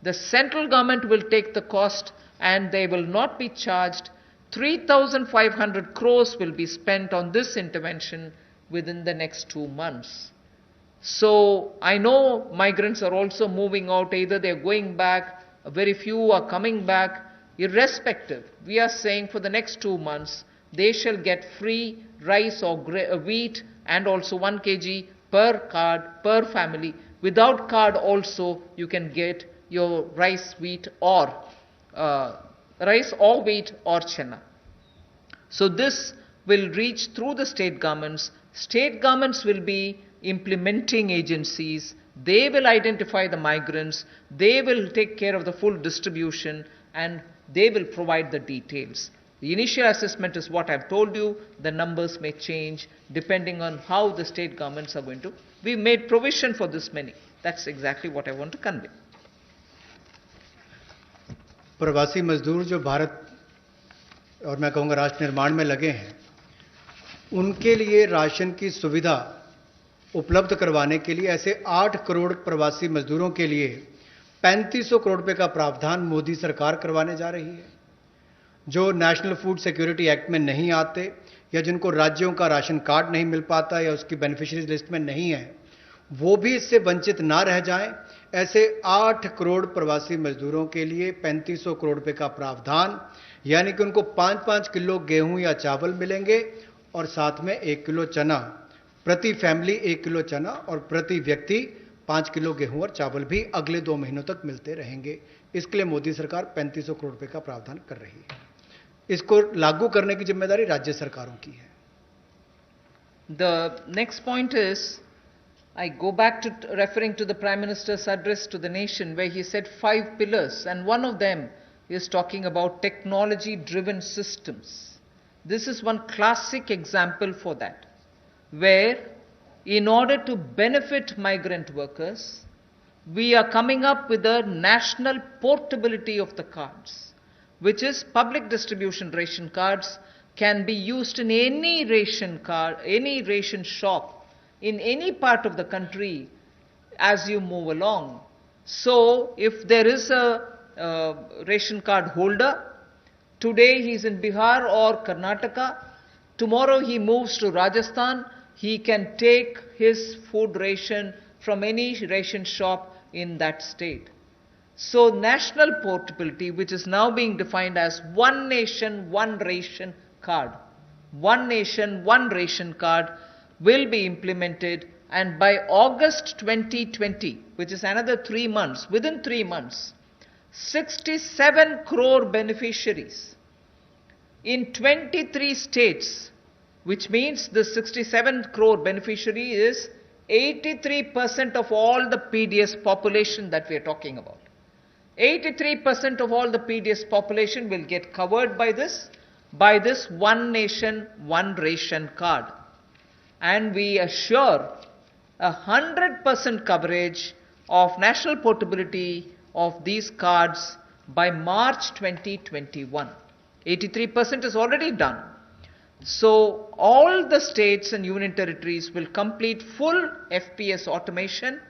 The central government will take the cost and they will not be charged. 3,500 crores will be spent on this intervention within the next 2 months. So I know migrants are also moving out, either they're going back, very few are coming back. Irrespective, we are saying for the next 2 months, they shall get free rice or wheat and also 1 kg per card, per family. Without card also, you can get your rice, wheat or wheat or chana. So this will reach through the state governments. State governments will be implementing agencies. They will identify the migrants. They will take care of the full distribution, and they will provide the details. The initial assessment is what I've told you. The numbers may change depending on how the state governments are going to. We've made provision for this many. That's exactly what I want to convey.
प्रवासी मजदूर जो भारत और मैं कहूँगा राष्ट्र निर्माण में लगे हैं, उनके लिए राशन की सुविधा उपलब्ध करवाने के लिए ऐसे 8 करोड़ प्रवासी मजदूरों के लिए 3500 करोड़ रुपए का प्रावधान मोदी सरकार करवाने जा रही है। जो नेशनल फूड सिक्योरिटी एक्ट में नहीं आते या जिनको राज्यों का राशन कार्ड नहीं मिल पाता या उसकी बेनिफिशियरीज लिस्ट में नहीं है, वो भी इससे वंचित ना रह जाएं। ऐसे 8 करोड़ प्रवासी मजदूरों के लिए 3500 करोड़ रुपए का प्रावधान, यानी कि उनको 5-5 किलो गेहूं या चावल मिलेंगे और साथ में 1 किलो चना, प्रति फैमिली 1 किलो चना और प्रति व्यक्ति 5 किलो गेहूं और चावल भी अगले 2 महीनों तक मिलते रहेंगे। इसके लिए मोदी सरकार 3500 करोड़ रुपए का प्रावधान कर रही है। इसको लागू करने की जिम्मेदारी राज्य सरकारों की है।
The next point is, I go back to referring to the Prime Minister's address to the nation, where he said 5 pillars, and one of them is talking about technology-driven systems. This is one classic example for that, where in order to benefit migrant workers, we are coming up with a national portability of the cards, which is public distribution ration cards can be used in any ration card, any ration shop, in any part of the country as you move along. So, if there is a ration card holder, today he is in Bihar or Karnataka, tomorrow he moves to Rajasthan, he can take his food ration from any ration shop in that state. So, national portability, which is now being defined as one nation, one ration card. One nation, one ration card will be implemented, and by August 2020, which is another 3 months, within 3 months, 67 crore beneficiaries in 23 states, which means the 67 crore beneficiary is 83% of all the PDS population that we are talking about. 83% of all the PDS population will get covered by this one nation, one ration card. And we assure 100% coverage of national portability of these cards by March 2021. 83% is already done. So all the states and union territories will complete full FPS automation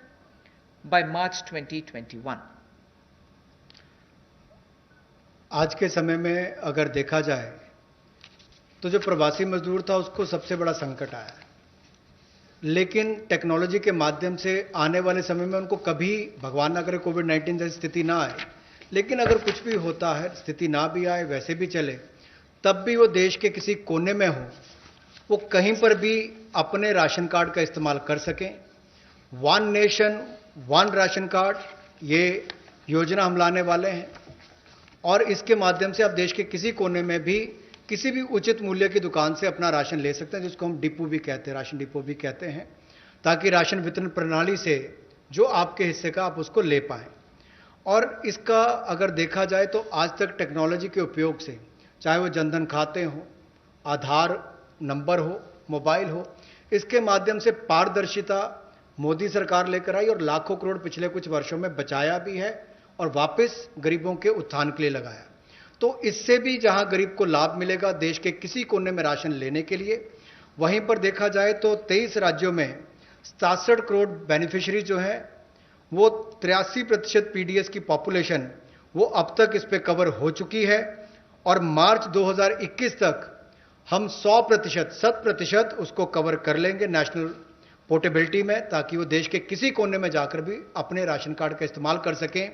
by March 2021.
आज के समय में अगर देखा जाए तो जो प्रवासी मजदूर था उसको सबसे बड़ा संकट आया, लेकिन टेक्नोलॉजी के माध्यम से आने वाले समय में उनको कभी भगवान ना करे कोविड-19 जैसी स्थिति ना आए, लेकिन अगर कुछ भी होता है, स्थिति ना भी आए, वैसे भी चले, तब भी वो देश के किसी कोने में हो, वो कहीं पर भी अपने राशन कार्ड का इस्तेमाल कर सकें। One nation one ration card, ये योजना हम लाने वाले हैं और इसके माध्यम से आप देश के किसी कोने में भी किसी भी उचित मूल्य की दुकान से अपना राशन ले सकते हैं, जिसको हम डिपो भी कहते हैं, राशन डिपो भी कहते हैं, ताकि राशन वितरण प्रणाली से जो आपके हिस्से का आप उसको ले पाएं। और इसका अगर देखा जाए तो आज तक टेक्नोलॉजी के उपयोग से, चाहे वो जनधन खाते हो, आधार नंबर हो, मोबाइल हो, इसके माध्यम से पारदर्शिता मोदी सरकार लेकर आई और लाखों करोड़ पिछले कुछ वर्षों में बचाया भी है और वापस गरीबों के उत्थान के लिए लगाया। तो इससे भी जहां गरीब को लाभ मिलेगा देश के किसी कोने में राशन लेने के लिए, वहीं पर देखा जाए तो 23 राज्यों में 67 करोड़ बेनिफिशियरी जो हैं, वो 83% पीडीएस की पॉपुलेशन वो अब तक इस पे कवर हो चुकी है और मार्च 2021 तक हम 100% उसको कवर कर लेंगे नेशनल पोर्टेबिलिटी में, ताकि वो देश के किसी कोने में जाकर भी अपने राशन कार्ड का इस्तेमाल कर सकें।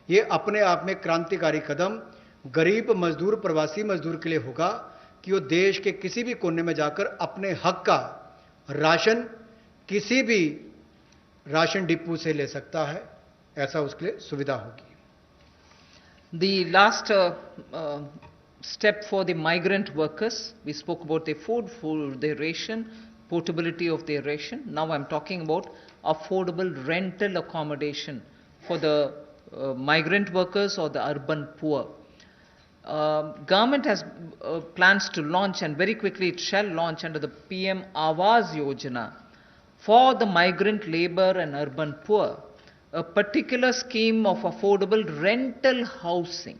ये अपने आप में क्रांतिकारी कदम गरीब मजदूर, प्रवासी मजदूर के लिए होगा कि वो देश के किसी भी कोने में जाकर अपने हक का राशन किसी भी राशन डिपो से ले सकता है, ऐसा उसके लिए सुविधा होगी।
The last step for the migrant workers, we spoke about their food, their ration. portability of their ration. Now I'm talking about affordable rental accommodation for the migrant workers or the urban poor. Government has plans to launch, and very quickly it shall launch under the PM Awas Yojana for the migrant labor and urban poor, a particular scheme of affordable rental housing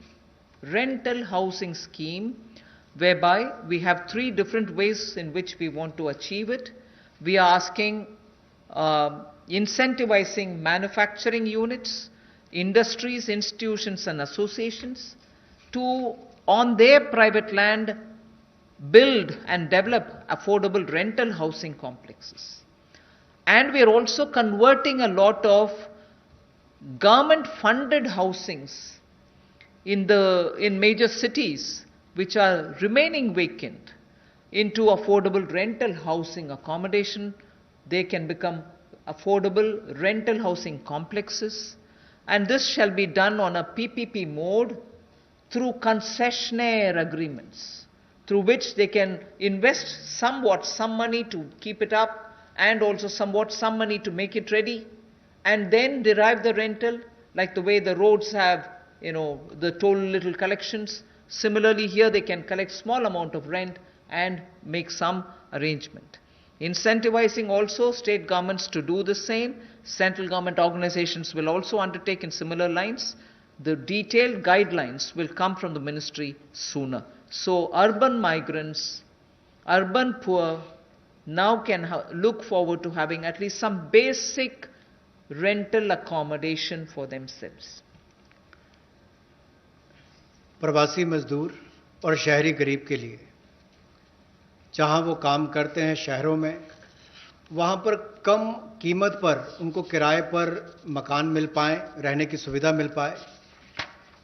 scheme, whereby we have three different ways in which we want to achieve it. We are asking incentivizing manufacturing units, industries, institutions and associations to, on their private land, build and develop affordable rental housing complexes. And we are also converting a lot of government funded housings in major cities which are remaining vacant into affordable rental housing accommodation. They can become affordable rental housing complexes, and this shall be done on a PPP mode through concessionaire agreements, through which they can invest somewhat some money to keep it up and also somewhat some money to make it ready, and then derive the rental, like the way the roads have, the toll little collections. Similarly, here they can collect small amount of rent and make some arrangement. Incentivizing also state governments to do the same. Central government organizations will also undertake in similar lines. The detailed guidelines will come from the ministry sooner. So urban migrants, urban poor now can look forward to having at least some basic rental accommodation for themselves.
प्रवासी मजदूर और शहरी गरीब के लिए जहां वो काम करते हैं शहरों में, वहां पर कम कीमत पर उनको किराए पर मकान मिल पाए, रहने की सुविधा मिल पाए,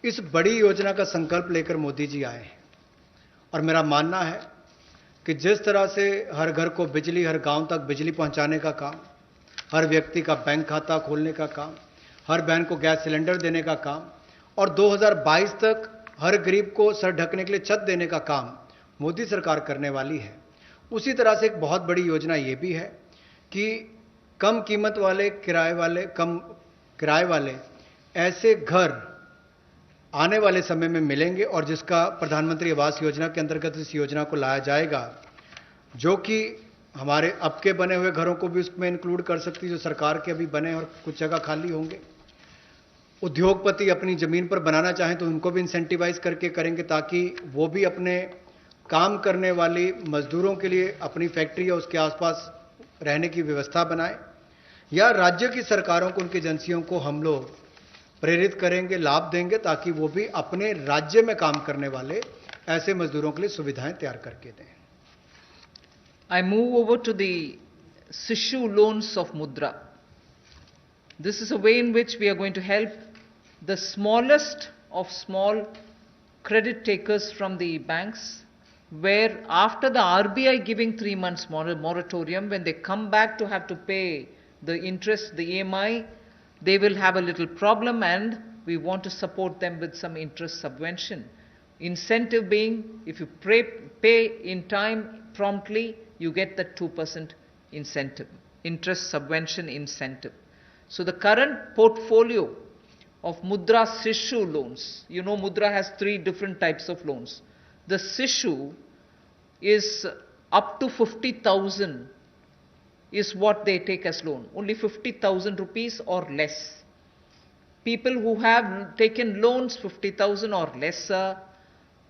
इस बड़ी योजना का संकल्प लेकर मोदी जी आए हैं। और मेरा मानना है कि जिस तरह से हर घर को बिजली, हर गांव तक बिजली पहुंचाने का काम, हर व्यक्ति का बैंक खाता खोलने का काम, हर बहन को गैस सिलेंडर देने का काम, और 2022 तक हर गरीब को सर ढकने के लिए छत देने का काम मोदी सरकार करने वाली है, उसी तरह से एक बहुत बड़ी योजना ये भी है कि कम कीमत वाले, कम किराए वाले ऐसे घर आने वाले समय में मिलेंगे, और जिसका प्रधानमंत्री आवास योजना के अंतर्गत इस योजना को लाया जाएगा, जो कि हमारे अब के बने हुए घरों को भी उसमें इंक्लूड कर सकती है, जो सरकार के अभी बने और कुछ जगह खाली होंगे। उद्योगपति अपनी जमीन पर बनाना चाहें तो उनको भी इंसेंटिवाइज करके करेंगे, ताकि वो भी अपने काम करने वाली मजदूरों के लिए अपनी फैक्ट्री या उसके आसपास रहने की व्यवस्था बनाएं, या राज्य की सरकारों को, उनकी एजेंसियों को हम लोग प्रेरित करेंगे, लाभ देंगे, ताकि वो भी अपने राज्य में काम करने वाले ऐसे मजदूरों के लिए सुविधाएं तैयार करके दें।
I move over to the Sishu loans of Mudra. This is a way in which we are going to help the smallest of small credit takers from the banks, where after the RBI giving 3 months moratorium, when they come back to have to pay the interest, the EMI, they will have a little problem, and we want to support them with some interest subvention. Incentive being, if you pay in time promptly, you get the 2% incentive, interest subvention incentive. So the current portfolio of Mudra Sishu loans, Mudra has 3 different types of loans. The Sishu is up to 50,000 is what they take as loan, only 50,000 rupees or less. People who have taken loans 50,000 or lesser,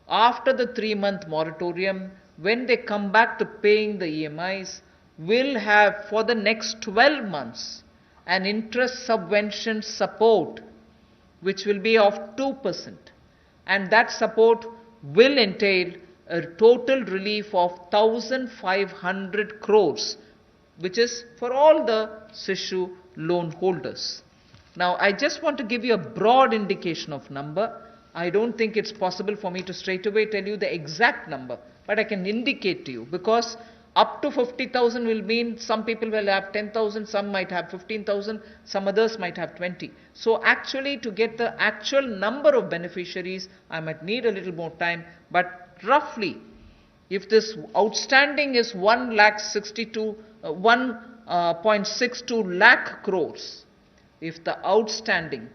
after the 3-month moratorium, when they come back to paying the EMIs, will have for the next 12 months an interest subvention support which will be of 2%, and that support will entail a total relief of 1,500 crores, which is for all the Sishu loan holders. Now, I just want to give you a broad indication of number. I don't think it's possible for me to straight away tell you the exact number, but I can indicate to you, because up to 50,000 will mean some people will have 10,000, some might have 15,000, some others might have 20. So actually, to get the actual number of beneficiaries, I might need a little more time, but roughly if this outstanding is 1.62 lakh crores, if the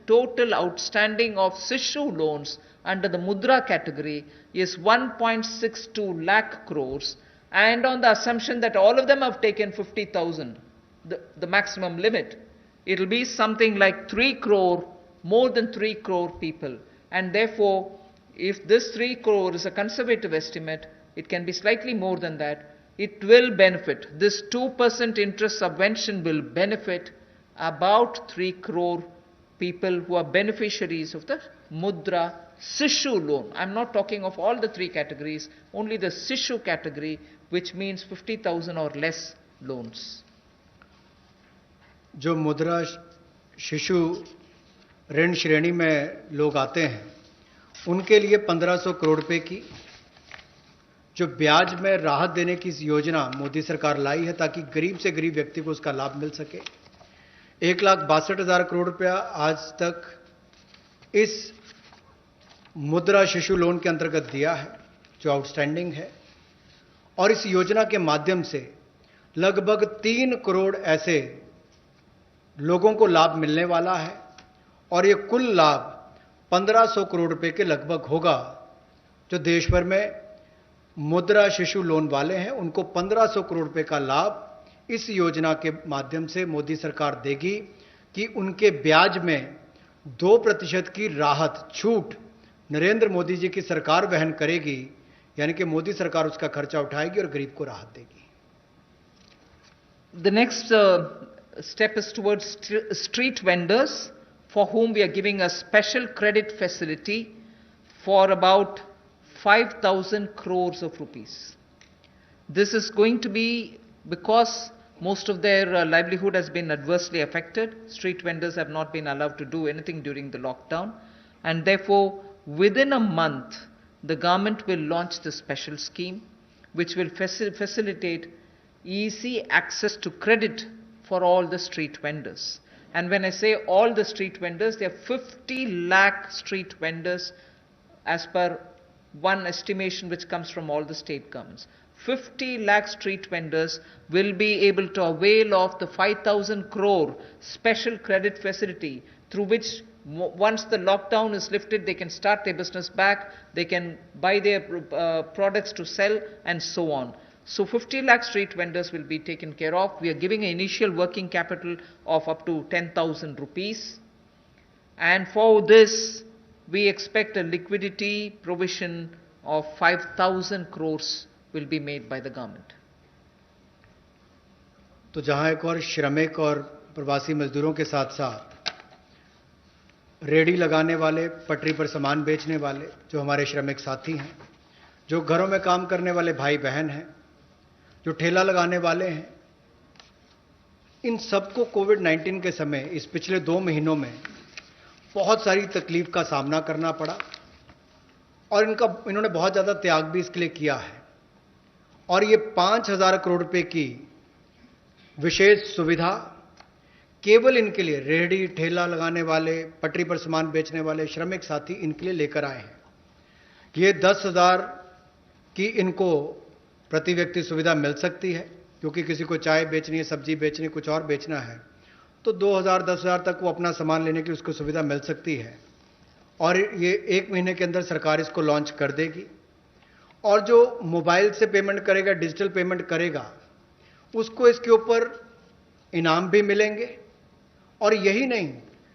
total outstanding of Sishu loans under the Mudra category is 1.62 lakh crores, and on the assumption that all of them have taken 50,000, the maximum limit, it will be something like 3 crore, more than 3 crore people. And therefore, if this 3 crore is a conservative estimate, it can be slightly more than that. It will benefit. This 2% interest subvention will benefit about 3 crore people who are beneficiaries of the Mudra Sishu loan. I'm not talking of all the 3 categories, only the Sishu category, which means 50,000 or less loans.
जो मुद्रा शिशु ऋण श्रेणी में लोग आते हैं, उनके लिए 1500 करोड़ रुपए की जो ब्याज में राहत देने की योजना मोदी सरकार लाई है, ताकि गरीब से गरीब व्यक्ति को उसका लाभ मिल सके। 1,62,000 करोड़ रुपया आज तक इस मुद्रा शिशु लोन के अंतर्गत दिया है, जो आउटस्टैंडिंग है, और इस योजना के माध्यम से लगभग 3 करोड़ ऐसे लोगों को लाभ मिलने वाला है, और ये कुल लाभ 1500 करोड़ रुपए के लगभग होगा। जो देश भर में मुद्रा शिशु लोन वाले हैं, उनको 1500 करोड़ रुपए का लाभ इस योजना के माध्यम से मोदी सरकार देगी कि उनके ब्याज में 2% की राहत, छूट नरेंद्र मोदी जी की सरकार वहन करेगी, यानी कि मोदी सरकार उसका खर्चा उठाएगी और गरीब को राहत देगी।
The next step is towards street vendors, for whom we are giving a special credit facility for about 5,000 crores of rupees. This is going to be because most of their livelihood has been adversely affected. Street vendors have not been allowed to do anything during the lockdown, and therefore within a month the government will launch this special scheme, which will facilitate easy access to credit for all the street vendors. And when I say all the street vendors, there are 50 lakh street vendors as per one estimation which comes from all the state governments. 50 lakh street vendors will be able to avail of the 5,000 crore special credit facility, through which once the lockdown is lifted, they can start their business back, they can buy their products to sell, and so on. So 50 lakh street vendors will be taken care of. We are giving an initial working capital of up to 10,000 rupees. And for this, we expect a liquidity provision of 5,000 crores will be made by the government.
तो जहां एक और श्रमिक और प्रवासी मजदूरों के साथ साथ रेडी लगाने वाले, पटरी पर सामान बेचने वाले जो हमारे श्रमिक साथी हैं, जो घरों में काम करने वाले भाई बहन हैं, जो ठेला लगाने वाले हैं, इन सबको कोविड-19 के समय इस पिछले 2 महीनों में बहुत सारी तकलीफ का सामना करना पड़ा, और इन्होंने बहुत ज़्यादा त्याग भी इसके लिए किया है। और ये 5,000 करोड़ रुपए की विशेष सुविधा केवल इनके लिए, रेहड़ी ठेला लगाने वाले, पटरी पर सामान बेचने वाले श्रमिक साथी, इनके लिए लेकर आए हैं। ये 10,000 की इनको प्रति व्यक्ति सुविधा मिल सकती है, क्योंकि किसी को चाय बेचनी है, सब्जी बेचनी है, कुछ और बेचना है, तो 2,000 10,000 तक वो अपना सामान लेने की उसको सुविधा मिल सकती है। और ये 1 महीने के अंदर सरकार इसको लॉन्च कर देगी। और जो मोबाइल से पेमेंट करेगा, डिजिटल पेमेंट करेगा, उसको इसके ऊपर इनाम भी मिलेंगे। और यही नहीं,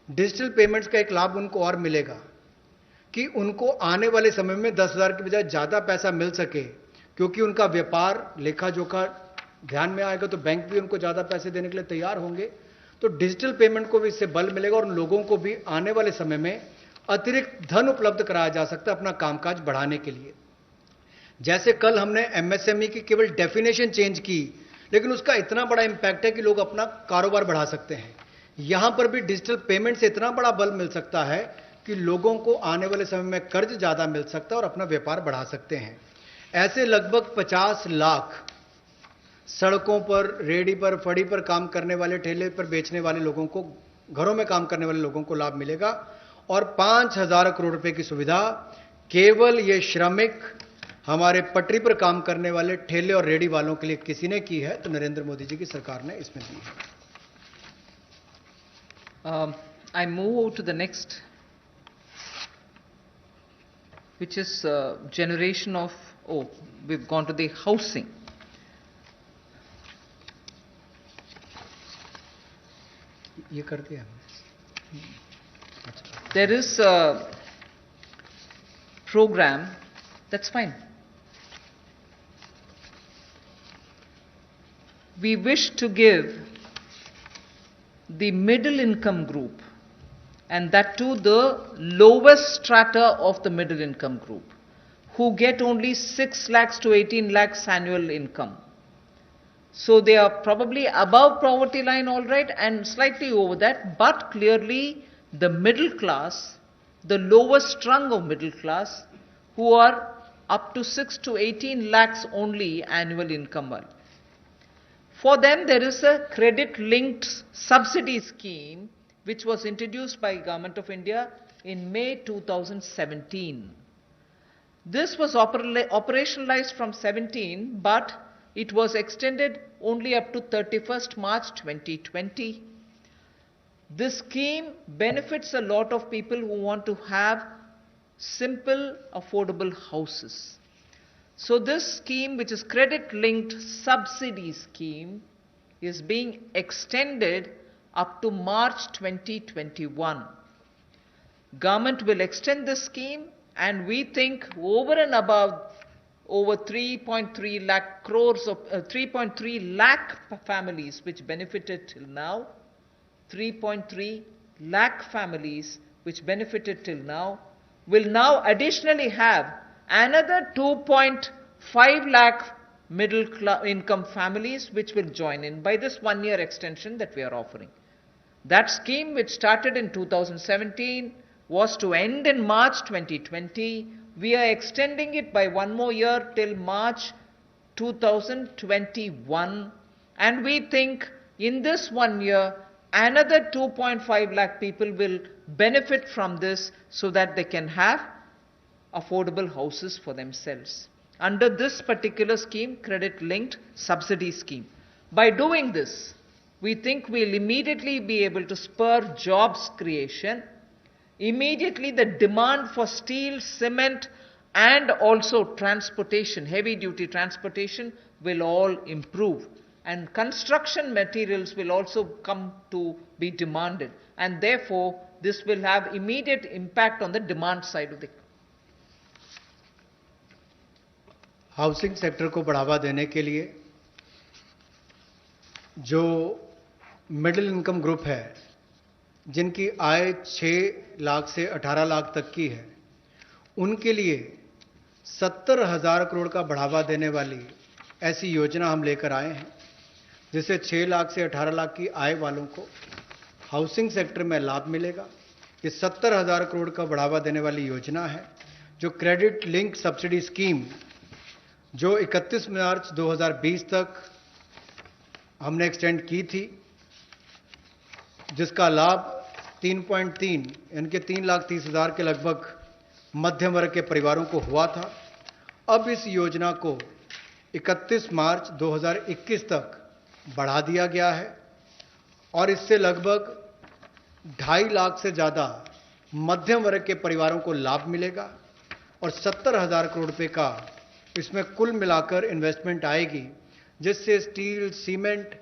डिजिटल पेमेंट्स का एक लाभ उनको और मिलेगा कि उनको आने वाले समय में 10,000 की बजाय ज़्यादा पैसा मिल सके, क्योंकि उनका व्यापार लेखा जोखा ध्यान में आएगा, तो बैंक भी उनको ज़्यादा पैसे देने के लिए तैयार होंगे। तो डिजिटल पेमेंट को भी इससे बल मिलेगा, और उन लोगों को भी आने वाले समय में अतिरिक्त धन उपलब्ध कराया जा सकता है अपना कामकाज बढ़ाने के लिए। जैसे कल हमने एमएसएमई की केवल डेफिनेशन चेंज की, लेकिन उसका इतना बड़ा इंपैक्ट है कि लोग अपना कारोबार बढ़ा सकते हैं। यहां पर भी डिजिटल पेमेंट से इतना बड़ा बल मिल सकता है कि लोगों को आने वाले समय में कर्ज ज्यादा मिल सकता है और अपना व्यापार बढ़ा सकते हैं। ऐसे लगभग 50 लाख सड़कों पर, रेहड़ी पर, फड़ी पर काम करने वाले, ठेले पर बेचने वाले लोगों को, घरों में काम करने वाले लोगों को लाभ मिलेगा। और 5,000 करोड़ रुपए की सुविधा केवल ये श्रमिक हमारे पटरी पर काम करने वाले ठेले और रेडी वालों के लिए किसी ने की है तो नरेंद्र मोदी जी की सरकार ने इसमें दी है।
I move to the next, which is generation of, oh, we've gone to the housing.
ये कर दिया।
There is a program, that's fine. We wish to give the middle income group, and that too the lowest strata of the middle income group, who get only 6 lakhs to 18 lakhs annual income. So they are probably above poverty line, all right, and slightly over that, but clearly the middle class, the lowest rung of middle class, who are up to 6 to 18 lakhs only annual income. For them, there is a credit-linked subsidy scheme which was introduced by Government of India in May 2017. This was operationalized from 17, but it was extended only up to 31st March 2020. This scheme benefits a lot of people who want to have simple, affordable houses. So this scheme, which is credit-linked subsidy scheme, is being extended up to March 2021. Government will extend this scheme, and we think over and above over 3.3 lakh crores of 3.3 lakh families which benefited till now, 3.3 lakh families which benefited till now will now additionally have another 2.5 lakh middle income families which will join in by this 1 year extension that we are offering. That scheme, which started in 2017, was to end in March 2020. We are extending it by 1 more year till March 2021, and we think in this 1 year another 2.5 lakh people will benefit from this so that they can have affordable houses for themselves under this particular scheme, credit-linked subsidy scheme. By doing this, we think we'll immediately be able to spur jobs creation. Immediately the demand for steel, cement, and also transportation, heavy-duty transportation, will all improve. And construction materials will also come to be demanded. And therefore, this will have immediate impact on the demand side of the economy.
Housing sector को बढ़ावा देने के लिए जो middle income group है, जिनकी आय 6 लाख से 18 लाख तक की है, उनके लिए 70,000 करोड़ का बढ़ावा देने वाली ऐसी योजना हम लेकर आए हैं, जिससे 6 लाख से 18 लाख की आय वालों को हाउसिंग सेक्टर में लाभ मिलेगा। ये 70,000 करोड़ का बढ़ावा देने वाली योजना है, जो क्रेडिट लिंक सब्सिडी स्कीम जो 31 मार्च 2020 तक हमने एक्सटेंड की थी, जिसका लाभ 3.3 यानी कि 3,30,000 के लगभग मध्यम वर्ग के परिवारों को हुआ था। अब इस योजना को 31 मार्च 2021 तक बढ़ा दिया गया है और इससे लगभग 2.5 लाख से ज़्यादा मध्यम वर्ग के परिवारों को लाभ मिलेगा और 70,000 करोड़ रुपए का इसमें कुल मिलाकर इन्वेस्टमेंट आएगी, जिससे स्टील, सीमेंट,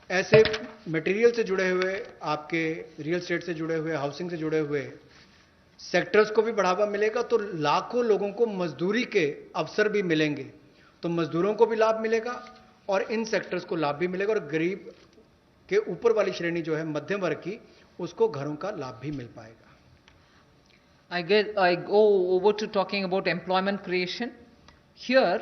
ऐसे मटेरियल से जुड़े हुए, आपके रियल एस्टेट से जुड़े हुए, हाउसिंग से जुड़े हुए सेक्टर्स को भी बढ़ावा मिलेगा। तो लाखों लोगों को मजदूरी के अवसर भी मिलेंगे, तो मजदूरों को भी लाभ मिलेगा और इन सेक्टर्स को लाभ भी मिलेगा और गरीब के ऊपर वाली श्रेणी जो है मध्यम वर्ग की, उसको घरों का लाभ भी मिल पाएगा।
I go over to talking about employment creation. Here,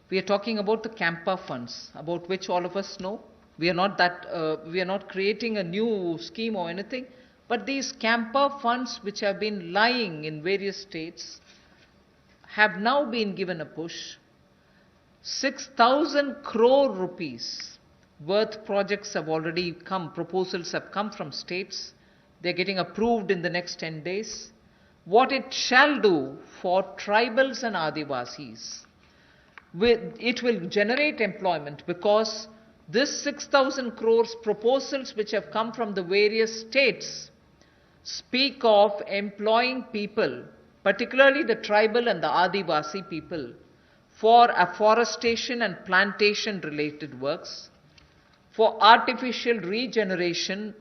we are talking about the Campa funds, about which all of us know. We are not creating a new scheme or anything, but these Campa funds, which have been lying in various states, have now been given a push. 6,000 crore rupees worth projects have already come, proposals have come from states. They're getting approved in the next 10 days. what it shall do for tribals and Adivasis. It will generate employment because this 6,000 crores proposals which have come from the various states speak of employing people, particularly the tribal and the Adivasi people, for afforestation and plantation related works, for artificial regeneration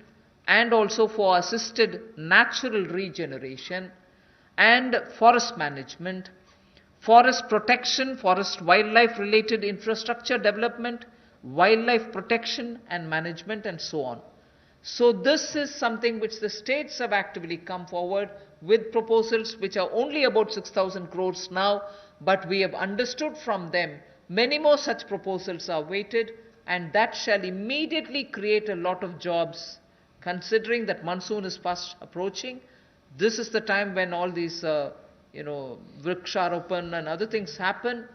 and also for assisted natural regeneration and forest management, forest protection, forest wildlife related infrastructure development, wildlife protection and management and so on. So this is something which the states have actively come forward with proposals which are only about 6,000 crores now, but we have understood from them many more such proposals are waited, and that shall immediately create a lot of jobs. Considering that monsoon is fast approaching, this is the time when all these vriksharopan and other things happen,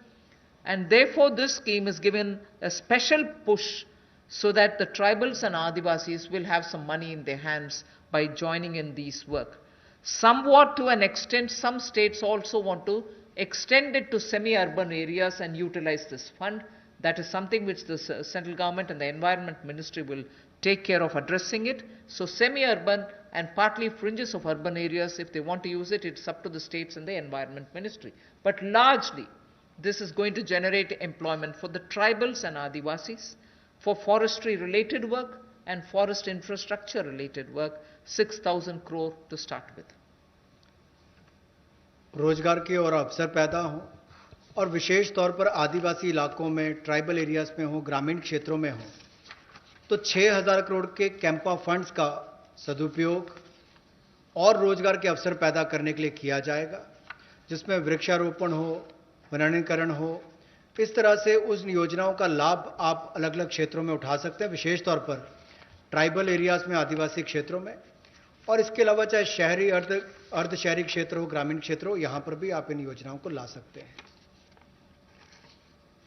and therefore this scheme is given a special push so that the tribals and Adivasis will have some money in their hands by joining in these work. Somewhat to an extent, some states also want to extend it to semi-urban areas and utilize this fund. That is something which the central government and the Environment Ministry will take care of addressing it. So semi-urban and partly fringes of urban areas, if they want to use it, it's up to the states and the Environment Ministry. But largely, this is going to generate employment for the tribals and Adivasis, for forestry related work and forest infrastructure related work, 6,000 crore to start with.
रोजगार के और अवसर पैदा हो, और विशेष तौर पर आदिवासी इलाकों में, ट्राइबल एरियाज में हो, ग्रामीण क्षेत्रों में हो, तो 6,000 करोड़ के कैंपा फंड्स का सदुपयोग और रोजगार के अवसर पैदा करने के लिए किया जाएगा, जिसमें वृक्षारोपण हो, वनीकरण हो। इस तरह से उस योजनाओं का लाभ आप अलग अलग क्षेत्रों में उठा सकते हैं, विशेष तौर पर ट्राइबल एरियाज में, आदिवासी क्षेत्रों में, और इसके अलावा चाहे शहरी अर्ध शहरी क्षेत्र हो, ग्रामीण क्षेत्र हो, यहां पर भी आप इन योजनाओं को ला सकते हैं।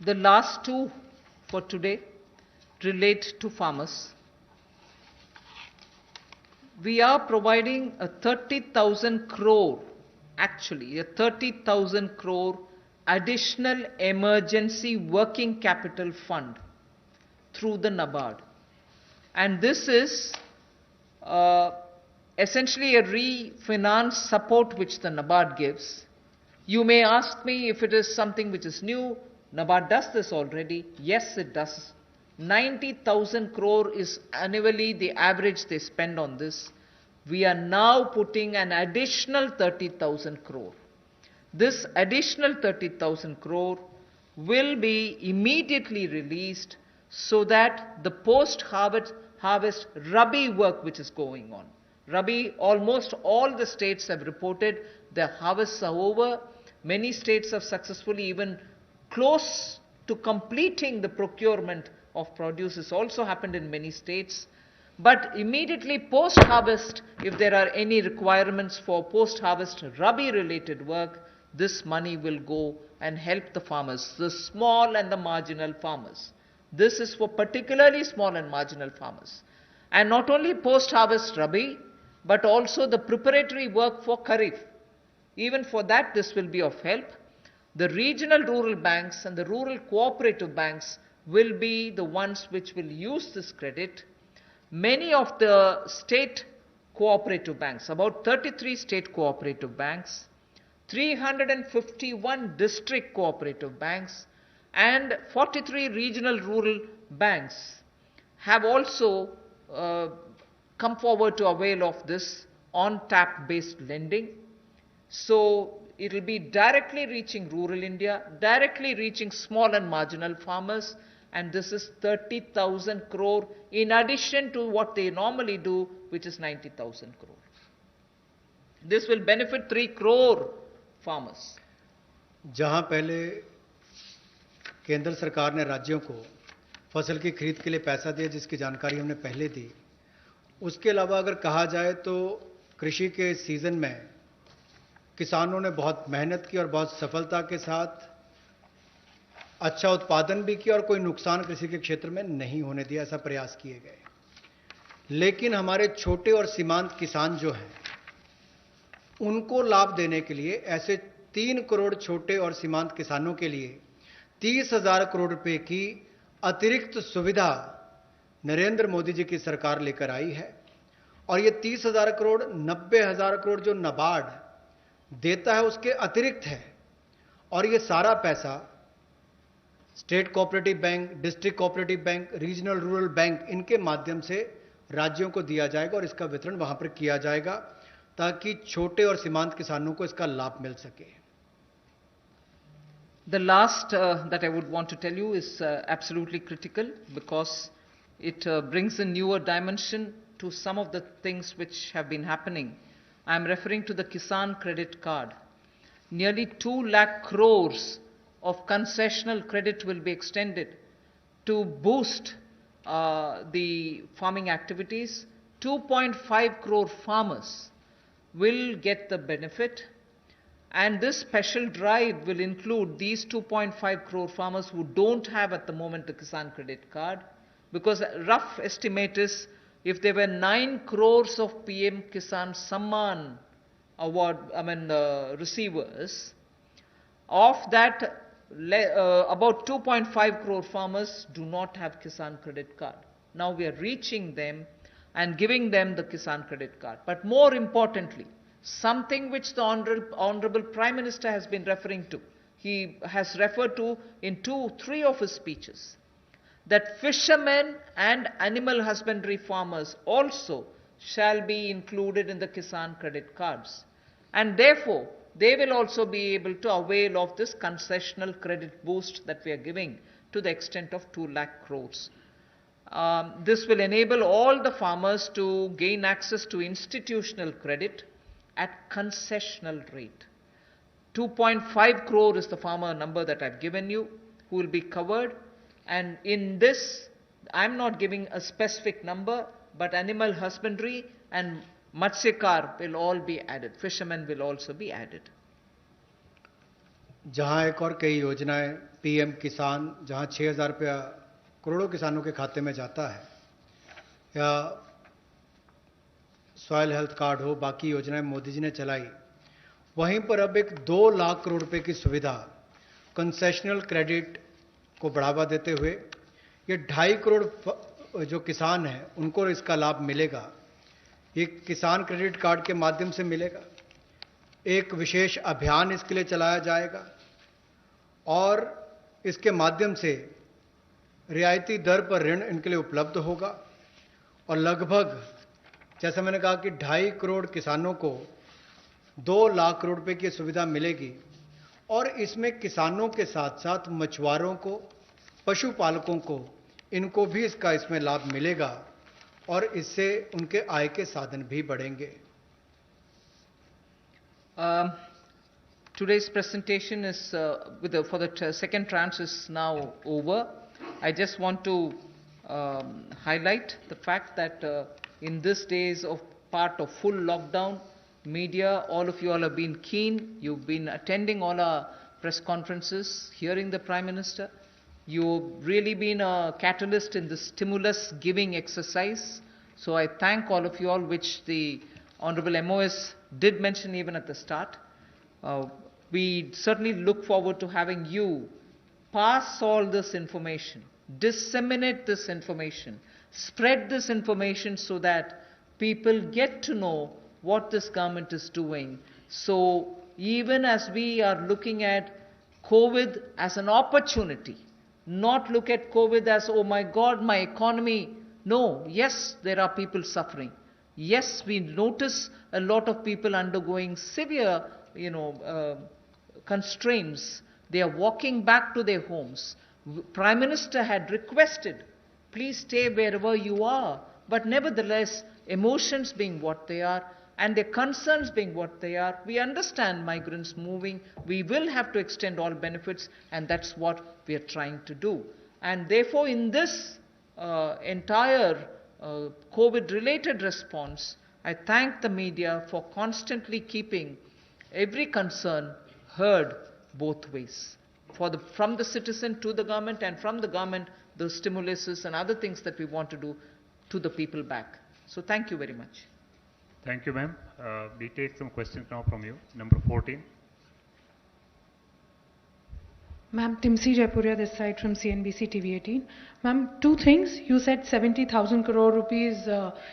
The last two for today relate to farmers. We are providing a 30,000 crore, actually a 30,000 crore additional emergency working capital fund through the NABARD. And this is essentially a refinance support which the NABARD gives. You may ask me if it is something which is new. NABARD does this already. Yes, it does. 90,000 crore is annually the average they spend on this. We are now putting an additional 30,000 crore. This additional 30,000 crore will be immediately released so that the post-harvest Rabi work which is going on. Rabi, almost all the states have reported their harvests are over. Many states have successfully even close to completing the procurement of produce. This also happened in many states. But immediately post-harvest, if there are any requirements for post-harvest Rabi related work, this money will go and help the farmers, the small and the marginal farmers. This is for particularly small and marginal farmers. And not only post-harvest Rabi, but also the preparatory work for Kharif. Even for that, this will be of help. The regional rural banks and the rural cooperative banks will be the ones which will use this credit. Many of the state cooperative banks, about 33 state cooperative banks, 351 district cooperative banks, and 43 regional rural banks have also come forward to avail of this on-tap based lending. So it will be directly reaching rural India, directly reaching small and marginal farmers, and this is 30,000 crore in addition to what they normally do, which is 90,000 crore. This will benefit 3 crore farmers.
जहां पहले केंद्र सरकार ने राज्यों को फसल की खरीद के लिए पैसा दिया, जिसकी जानकारी हमने पहले दी, उसके अलावा अगर कहा जाए तो कृषि के सीजन में किसानों ने बहुत मेहनत की और बहुत सफलता के साथ अच्छा उत्पादन भी किया और कोई नुकसान कृषि के क्षेत्र में नहीं होने दिया, ऐसा प्रयास किए गए। लेकिन हमारे छोटे और सीमांत किसान जो हैं, उनको लाभ देने के लिए ऐसे 3 करोड़ छोटे और सीमांत किसानों के लिए 30,000 करोड़ रुपए की अतिरिक्त सुविधा नरेंद्र मोदी जी की सरकार लेकर आई है। और ये 30,000 करोड़ 90,000 करोड़ जो नाबार्ड देता है उसके अतिरिक्त है। और ये सारा पैसा state cooperative bank, district cooperative bank, regional rural bank, इनके माध्यम से राज्यों को दिया जाएगा और इसका वितरण वहां पर किया जाएगा ताकि छोटे और सीमांत किसानों को इसका लाभ मिल सके।
The last that I would want to tell you is absolutely critical because it brings a newer dimension to some of the things which have been happening. I am referring to the Kisan Credit Card. Nearly 2 lakh crores of concessional credit will be extended to boost the farming activities. 2.5 crore farmers will get the benefit. And this special drive will include these 2.5 crore farmers who don't have at the moment the Kisan Credit Card, because a rough estimate is if there were 9 crores of PM Kisan Samman award, receivers, of that about 2.5 crore farmers do not have Kisan Credit Card. Now we are reaching them and giving them the Kisan Credit Card. But more importantly, something which the Honorable Prime Minister has been referring to, he has referred to in 2-3 of his speeches, that fishermen and animal husbandry farmers also shall be included in the Kisan Credit Cards. And therefore, they will also be able to avail of this concessional credit boost that we are giving to the extent of 2 lakh crores. This will enable all the farmers to gain access to institutional credit at concessional rate. 2.5 crore is the farmer number that I've given you who will be covered, and in this I'm not giving a specific number, but animal husbandry and Matsyakar will all be added. Fishermen will also be added.
जहां एक और कई योजनाएं PM किसान, जहां 6,000 रुपया करोड़ों किसानों के खाते में जाता है, या सॉइल हेल्थ कार्ड हो, बाकी योजनाएं मोदी जी ने चलाई, वहीं पर अब एक 2 लाख करोड़ रुपए की सुविधा कंसेशनल क्रेडिट को बढ़ावा देते हुए ये 2.5 करोड़ जो किसान हैं उनको इसका लाभ मिलेगा। ये किसान क्रेडिट कार्ड के माध्यम से मिलेगा। एक विशेष अभियान इसके लिए चलाया जाएगा और इसके माध्यम से रियायती दर पर ऋण इनके लिए उपलब्ध होगा और लगभग, जैसा मैंने कहा कि 2.5 करोड़ किसानों को 2 लाख करोड़ रुपए की सुविधा मिलेगी। और इसमें किसानों के साथ साथ मछुआरों को, पशुपालकों को, इनको भी इसमें लाभ मिलेगा और इससे उनके आय के साधन भी बढ़ेंगे।
Today's presentation is for the second tranche is now over. I just want to highlight the fact that in these days of part of full lockdown, media, all of you all have been keen. You've been attending all our press conferences, hearing the Prime Minister. You've really been a catalyst in the stimulus giving exercise. So I thank all of you all, which the Honorable MOS did mention even at the start. We certainly look forward to having you pass all this information, disseminate this information, spread this information so that people get to know what this government is doing. So even as we are looking at COVID as an opportunity, not look at COVID as, oh my God, my economy. No, yes, there are people suffering. Yes, we notice a lot of people undergoing severe, constraints. They are walking back to their homes. Prime Minister had requested, please stay wherever you are. But nevertheless, emotions being what they are, and their concerns being what they are, we understand migrants moving. We will have to extend all benefits, and that's what we are trying to do. And therefore, in this entire COVID-related response, I thank the media for constantly keeping every concern heard both ways, from the citizen to the government, and from the government, the stimuluses and other things that we want to do to the people back. So thank you very much.
Thank you, ma'am. We take some questions now from you. Number 14.
Ma'am, Timsi Jaipuria this side from CNBC TV18. Ma'am, two things. You said 70,000 crore rupees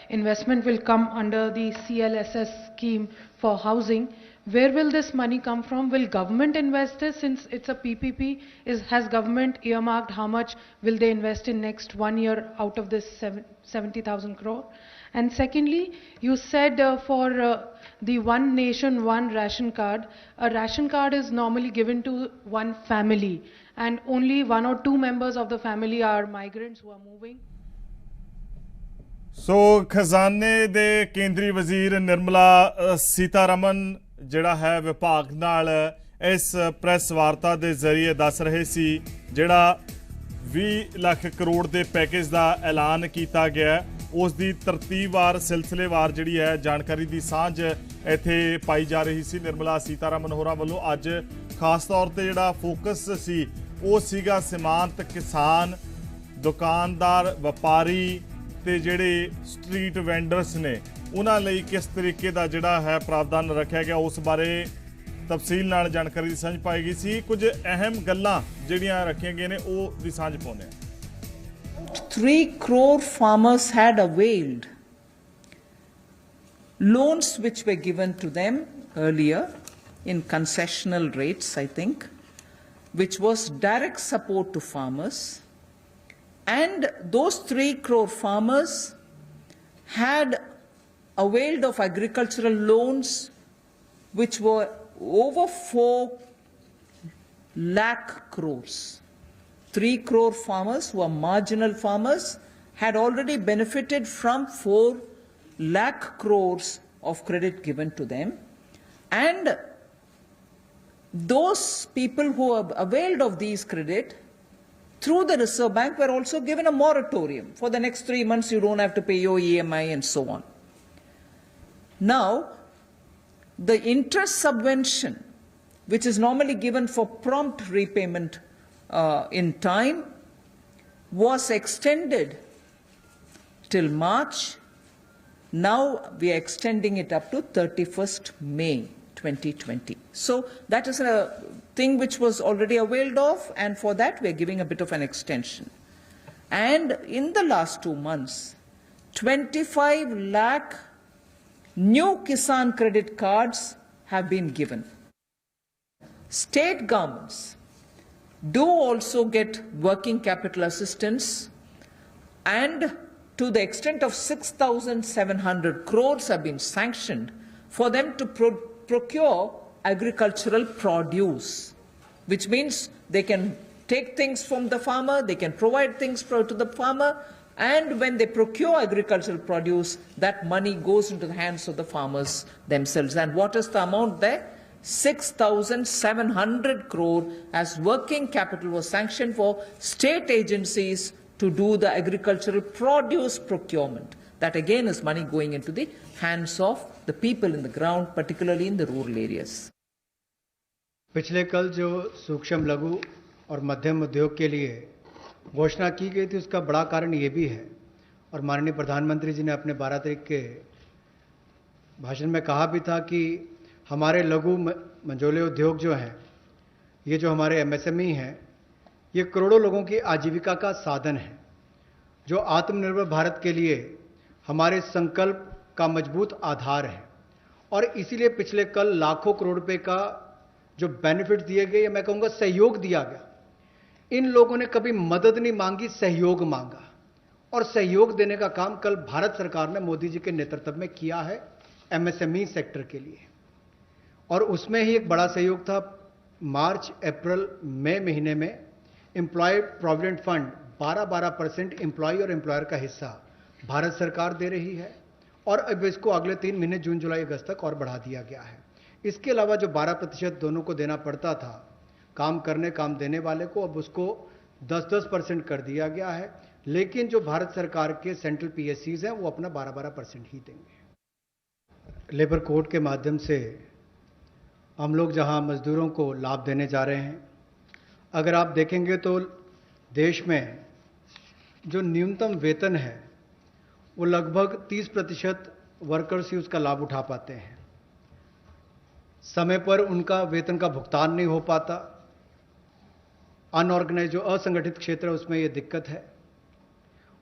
investment will come under the CLSS scheme for housing. Where will this money come from? Will government invest this since it's a PPP? Has government earmarked how much will they invest in next 1 year out of this 70,000 crore? And secondly, you said for the One Nation, One Ration Card, a ration card is normally given to one family and only 1 or 2 members of the family are migrants who are moving.
ਸੋ ਖਜ਼ਾਨੇ ਦੇ ਕੇਂਦਰੀ ਵਜ਼ੀਰ ਨਿਰਮਲਾ ਸੀਤਾਰਮਨ ਜਿਹੜਾ ਹੈ ਵਿਭਾਗ ਨਾਲ ਇਸ press ਵਾਰਤਾ ਦੇ ਜ਼ਰੀਏ ਦੱਸ ਰਹੇ ਸੀ ਜਿਹੜਾ 20 ਲੱਖ ਕਰੋੜ ਦੇ ਪੈਕੇਜ ਦਾ ਐਲਾਨ ਕੀਤਾ ਗਿਆ ਉਸ ਦੀ ਤਰਤੀਬਵਾਰ ਸਿਲਸਿਲੇਵਾਰ ਜਿਹੜੀ ਹੈ ਜਾਣਕਾਰੀ ਦੀ ਸਾਂਝ ਇੱਥੇ ਪਾਈ ਜਾ ਰਹੀ ਸੀ ਨਿਰਮਲਾ ਸੀਤਾਰਮਨ ਹੋਰਾਂ ਵੱਲੋਂ ਅੱਜ ਖਾਸ ਤੌਰ ਤੇ ਜਿਹੜਾ ਫੋਕਸ ਸੀ ਉਹ ਸੀਗਾ ਸੀਮਾਂਤ ਕਿਸਾਨ ਦੁਕਾਨਦਾਰ ਵਪਾਰੀ ਤੇ ਜਿਹੜੇ ਸਟਰੀਟ ਵੈਂਡਰਸ ਨੇ ਉਹਨਾਂ ਲਈ ਕਿਸ ਤਰੀਕੇ ਦਾ ਜਿਹੜਾ ਹੈ ਪ੍ਰਾਵਧਾਨ ਰੱਖਿਆ ਗਿਆ ਉਸ ਬਾਰੇ ਤਫਸੀਲ ਨਾਲ ਜਾਣਕਾਰੀ ਦੀ ਸਾਂਝ ਪਾਈ ਗਈ ਸੀ ਕੁਝ ਅਹਿਮ ਗੱਲਾਂ ਜਿਹੜੀਆਂ ਰੱਖੀਆਂ ਗਈਆਂ ਨੇ ਉਹ ਦੀ ਸਾਂਝ ਪਾਉਂਦੇ ਹਾਂ
3 crore farmers had availed loans which were given to them earlier in concessional rates, I think, which was direct support to farmers. And those 3 crore farmers had availed of agricultural loans which were over 4 lakh crores. 3 crore farmers who are marginal farmers had already benefited from 4 lakh crores of credit given to them. And those people who have availed of these credit through the Reserve Bank were also given a moratorium. For the next 3 months, you don't have to pay your EMI and so on. Now, the interest subvention, which is normally given for prompt repayment in time, was extended till March. Now we are extending it up to 31st May 2020. So that is a thing which was already availed of, and for that we are giving a bit of an extension. And in the last 2 months, 25 lakh new Kisan credit cards have been given. State governments do also get working capital assistance, and to the extent of 6,700 crores have been sanctioned for them to procure agricultural produce, which means they can take things from the farmer, they can provide things to the farmer, and when they procure agricultural produce, that money goes into the hands of the farmers themselves. And what is the amount there? 6,700 crore as working capital was sanctioned for state agencies to do the agricultural produce procurement. That again is money going into the hands of the people in the ground, particularly in the rural areas.
पिछले कल जो सूक्ष्म लघु और मध्यम उद्योग के लिए घोषणा की गई थी उसका बड़ा कारण ये भी है, और माननीय प्रधानमंत्री जी ने अपने 12 तारीख के भाषण में कहा भी था कि हमारे लघु मंझोले उद्योग जो हैं, ये जो हमारे एमएसएमई हैं, ये करोड़ों लोगों की आजीविका का साधन है, जो आत्मनिर्भर भारत के लिए हमारे संकल्प का मजबूत आधार है। और इसीलिए पिछले कल लाखों करोड़ रुपए का जो बेनिफिट दिए गए, मैं कहूँगा सहयोग दिया गया। इन लोगों ने कभी मदद नहीं मांगी, सहयोग मांगा, और सहयोग देने का काम कल भारत सरकार ने मोदी जी के नेतृत्व में किया है एमएसएमई सेक्टर के लिए। और उसमें ही एक बड़ा सहयोग था। मार्च, अप्रैल, मई महीने में एम्प्लॉय प्रोविडेंट फंड 12% एम्प्लॉय और एम्प्लॉयर का हिस्सा भारत सरकार दे रही है, और अब इसको अगले 3 महीने जून, जुलाई, अगस्त तक और बढ़ा दिया गया है। इसके अलावा जो 12% दोनों को देना पड़ता था काम देने वाले को, अब उसको 10% कर दिया गया है। लेकिन जो भारत सरकार के सेंट्रल पीएससीज हैं वो अपना 12% ही देंगे। लेबर कोड के माध्यम से हम लोग जहां मजदूरों को लाभ देने जा रहे हैं, अगर आप देखेंगे तो देश में जो न्यूनतम वेतन है वो लगभग 30% वर्कर्स ही उसका लाभ उठा पाते हैं। समय पर उनका वेतन का भुगतान नहीं हो पाता। अनऑर्गेनाइज जो असंगठित क्षेत्र है उसमें यह दिक्कत है,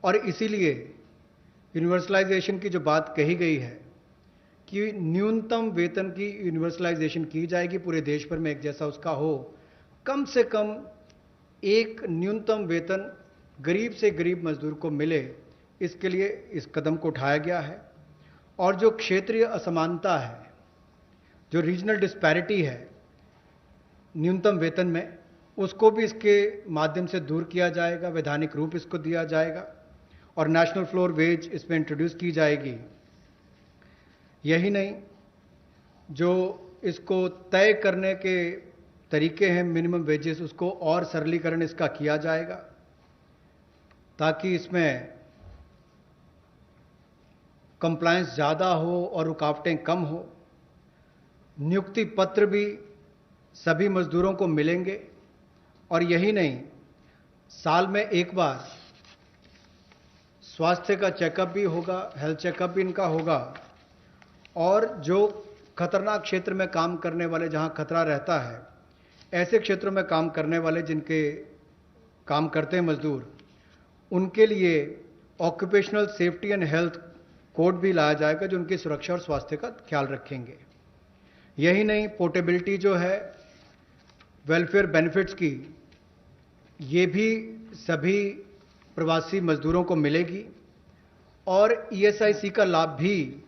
और इसीलिए यूनिवर्सलाइजेशन की जो बात कही गई है कि न्यूनतम वेतन की यूनिवर्सलाइजेशन की जाएगी, पूरे देश भर में एक जैसा उसका हो, कम से कम एक न्यूनतम वेतन गरीब से गरीब मजदूर को मिले, इसके लिए इस कदम को उठाया गया है। और जो क्षेत्रीय असमानता है, जो रीजनल डिस्पैरिटी है न्यूनतम वेतन में, उसको भी इसके माध्यम से दूर किया जाएगा, वैधानिक रूप इसको दिया जाएगा और नेशनल फ्लोर वेज इसमें इंट्रोड्यूस की जाएगी। यही नहीं, जो इसको तय करने के तरीके हैं मिनिमम वेजेस, उसको और सरलीकरण इसका किया जाएगा ताकि इसमें कंप्लायंस ज़्यादा हो और रुकावटें कम हो। नियुक्ति पत्र भी सभी मजदूरों को मिलेंगे, और यही नहीं, साल में एक बार स्वास्थ्य का चेकअप भी होगा, हेल्थ चेकअप भी इनका होगा। और जो खतरनाक क्षेत्र में काम करने वाले, जहां खतरा रहता है, ऐसे क्षेत्रों में काम करने वाले जिनके काम करते हैं मजदूर, उनके लिए occupational safety and health code भी लाया जाएगा जो उनकी सुरक्षा और स्वास्थ्य का ख्याल रखेंगे। यही नहीं, पोर्टेबिलिटी जो है वेलफेयर बेनिफिट्स की, ये भी सभी प्रवासी मजदूरों को मिलेगी, और ईएसआईसी का लाभ भी,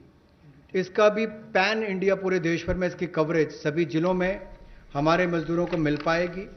इसका भी पैन इंडिया पूरे देश भर में इसकी कवरेज सभी जिलों में हमारे मजदूरों को मिल पाएगी।